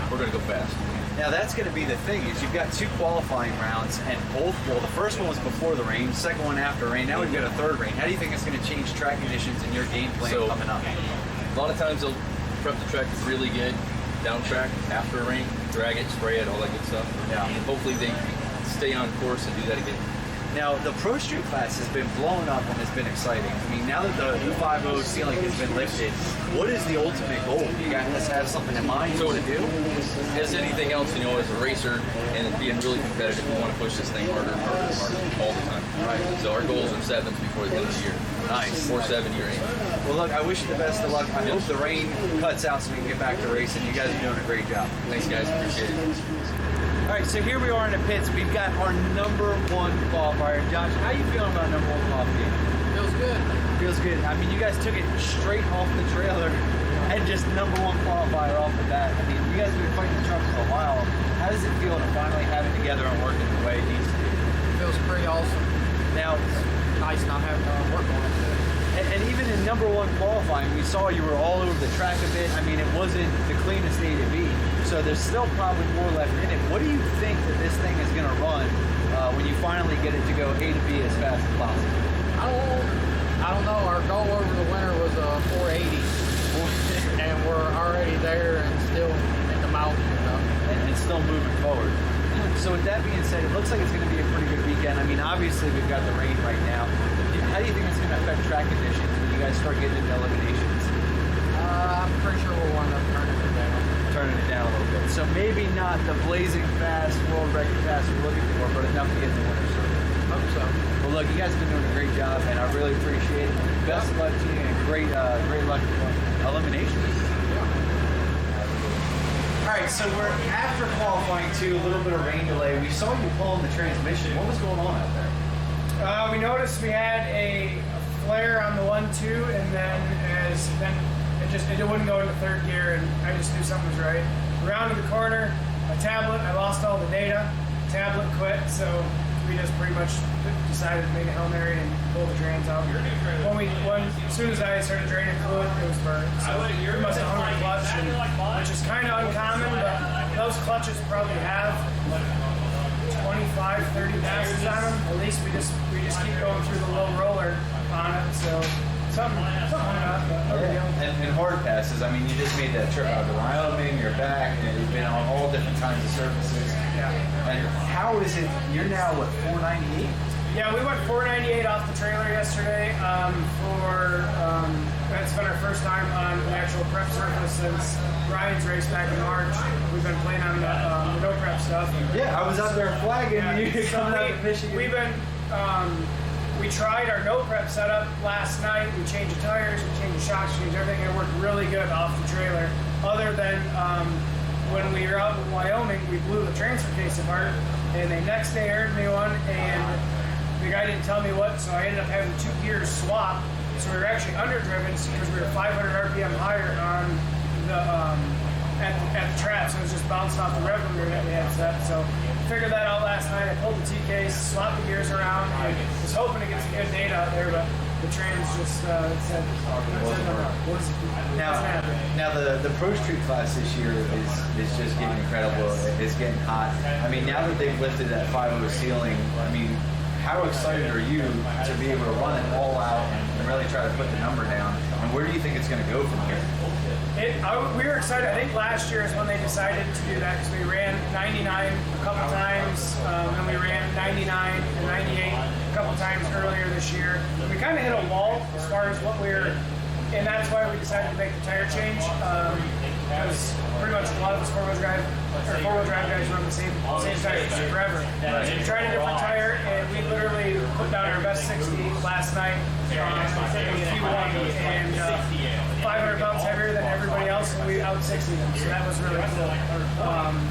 we're going to go fast. Now that's going to be the thing, is you've got 2 qualifying rounds, and both, well, the first one was before the rain, second one after rain, now we've got a third rain. How do you think it's going to change track conditions in your game plan coming up? A lot of times they'll prep the track really good, down track after a rain, drag it, spray it, all that good stuff. Yeah. And hopefully they stay on course and do that again. Now, the Pro Street class has been blowing up and has been exciting. I mean, now that the 5.0 ceiling has been lifted, what is the ultimate goal? Do you guys have something in mind you want to do? As anything else, you know, as a racer and being really competitive, we want to push this thing harder and harder and harder all the time. Right. So our goals are 7s before the end of the year. Nice. 4-7 year aim. Well, look, I wish you the best of luck. I hope the rain cuts out so we can get back to racing. You guys are doing a great job. Thanks, guys. Appreciate it. All right, so here we are in the pits. We've got our number 1 qualifier. Josh, how you feeling about number 1 qualifier? Feels good. Feels good. I mean, you guys took it straight off the trailer and just number 1 qualifier off the bat. I mean, you guys have been fighting the trucks for a while. How does it feel to finally have it together and working the way it needs to? Feels pretty awesome. Now, it's nice not having to work on it. And even in number 1 qualifying, we saw you were all over the track a bit. I mean, it wasn't the cleanest A to B, so there's still probably more left in it. What do you think that this thing is going to run when you finally get it to go A to B as fast as possible? I don't know. Our goal over the winter was 480, and we're already there and still in the mountain, you know. And still moving forward. So with that being said, it looks like it's going to be a pretty good weekend. I mean, obviously we've got the rain right now. How do you think it's going to affect track conditions when you guys start getting into eliminations? I'm pretty sure we'll wind up turning it down a little bit. So maybe not the blazing fast, world record fast we're looking for, but enough to get in the winner circle. Hope so. Well, look, you guys have been doing a great job, and I really appreciate it. Best of luck to you, and great luck with eliminations. All right, so we're after qualifying 2, a little bit of rain delay. We saw you pulling the transmission. What was going on out there? We noticed we had a flare on the 1-2, and then it wouldn't go into 3rd gear, and I just knew something was right. Rounded the corner, my tablet, I lost all the data. Tablet quit, so we just pretty much decided to make a Hail Mary and pull the trans out. As soon as I started draining fluid, it was burnt. So we must have hung the clutch, which is kind of uncommon, but those clutches probably have 25, 30 passes on them. At least we just keep going through the low roller on it. So something like that. And hard passes. I mean, you just made that trip out to Wyoming. You're back, and you've been on all different kinds of surfaces. Yeah. And how is it? You're now what, 498? Yeah, we went 498 off the trailer yesterday. It's been our first time on the actual prep surface since Ryan's race back in March. We've been playing on the no prep stuff. Yeah, I was out there flagging. Yeah, You coming out of Michigan. We've been. We tried our no prep setup last night. We changed the tires, we changed the shocks, changed everything. It worked really good off the trailer. Other than when we were out in Wyoming, we blew the transfer case apart, and the next day aired me one, and the guy didn't tell me what, so I ended up having 2 gears swap. So we were actually underdriven because we were 500 RPM higher on the at the trap, so it was just bouncing off the rev limiter that we had set. So figured that out last night. I pulled the T-case, swapped the gears around, and was hoping to get some good data out there, but the trans just said Now the Pro Street class this year is just getting incredible. It's getting hot. I mean, now that they've lifted that 5.0 ceiling, I mean, how excited are you to be able to run it all out and really try to put the number down? And where do you think it's going to go from here? We were excited. I think last year is when they decided to do that because we ran 99 a couple times, and we ran 99 and 98 a couple times earlier this year. We kind of hit a wall as far as what and that's why we decided to make the tire change. because pretty much a lot of us four-wheel drive guys run the same tires forever. So we tried a different tire, and we literally put down our best 60 last night on Q1, and 500 pounds heavier than everybody else, and we out 60 them. So that was really cool.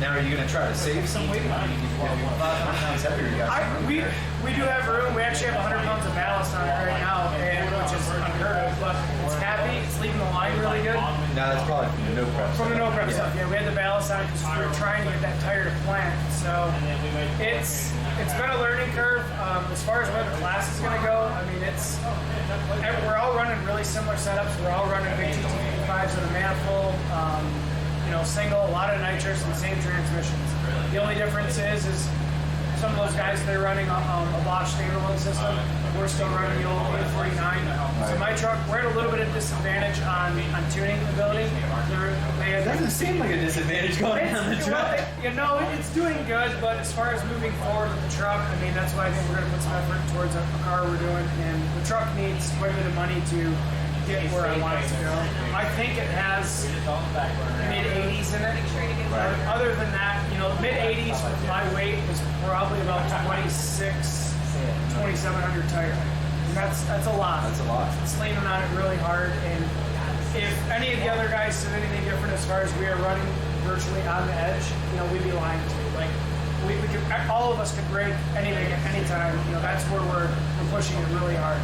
Now, are you going to try to save some weight? 500 pounds heavier, you guys. We do have room. We actually have 100 pounds of ballast on it right now, and which is unheard of. But it's happy. It's leaving the line really good. Now that's probably from the no prep. From the no prep stuff, yeah. We had the ballast on because we were trying to get that tire to plant. So it's been a learning curve. As far as where the class is going to go, I mean, we're all running really similar setups. We're all running big GT55s with a manifold, single, a lot of nitrous, and same transmissions. The only difference is some of those guys, they're running a Bosch standalone system. We're still running the old 849. So my truck, we're at a little bit of disadvantage on tuning ability. It doesn't seem like a disadvantage going on the truck. It's doing good, but as far as moving forward with the truck, I mean, that's why I think we're going to put some effort towards a car we're doing. And the truck needs quite a bit of money to get where I want it to go. I think it has mid-80s in it. Other than that, mid-80s with my weight is probably about 2,700 tire. And that's a lot. That's a lot. It's leaning on it really hard. And if any of the other guys said anything different as far as we are running virtually on the edge, we'd be lying to you. Like we could, all of us could break anything at any time. That's where we're pushing it really hard.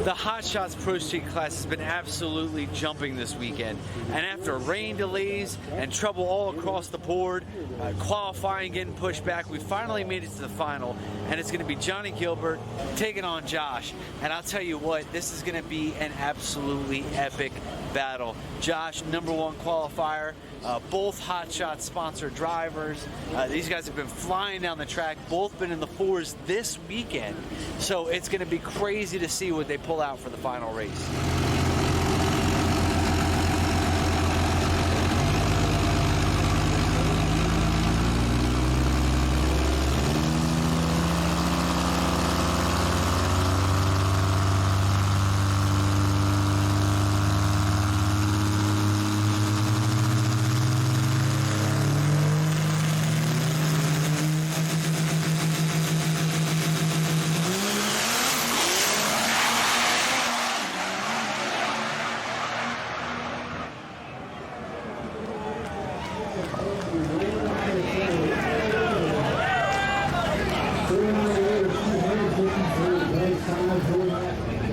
The Hot Shots Pro Street class has been absolutely jumping this weekend, and after rain delays and trouble all across the board, qualifying getting pushed back, we finally made it to the final, and it's going to be Johnny Gilbert taking on Josh. And I'll tell you what, this is going to be an absolutely epic battle. Josh, #1 qualifier, both Hot Shots sponsored drivers. These guys have been flying down the track, both been in the 4s this weekend, so it's going to be crazy to see what they pull out for the final race.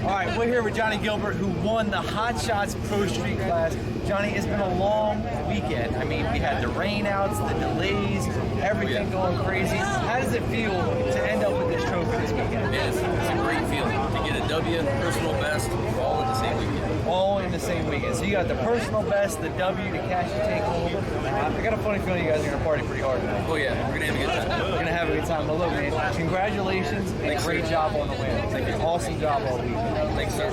Alright, we're here with Johnny Gilbert, who won the Hot Shots Pro Street class. Johnny, it's been a long weekend. I mean, we had the rainouts, the delays, everything going crazy. How does it feel to end up with this trophy this weekend? It's a great feeling to get a W, personal best, all in the same weekend. All in the same weekend. So you got the personal best, the W to cash your take home. I got a funny feeling you guys are going to party pretty hard tonight. Oh yeah, we're going to have a good time. We're going to have a good time. But look, man, congratulations and great job on the win. Thank you. Awesome job all week. Thanks, sir.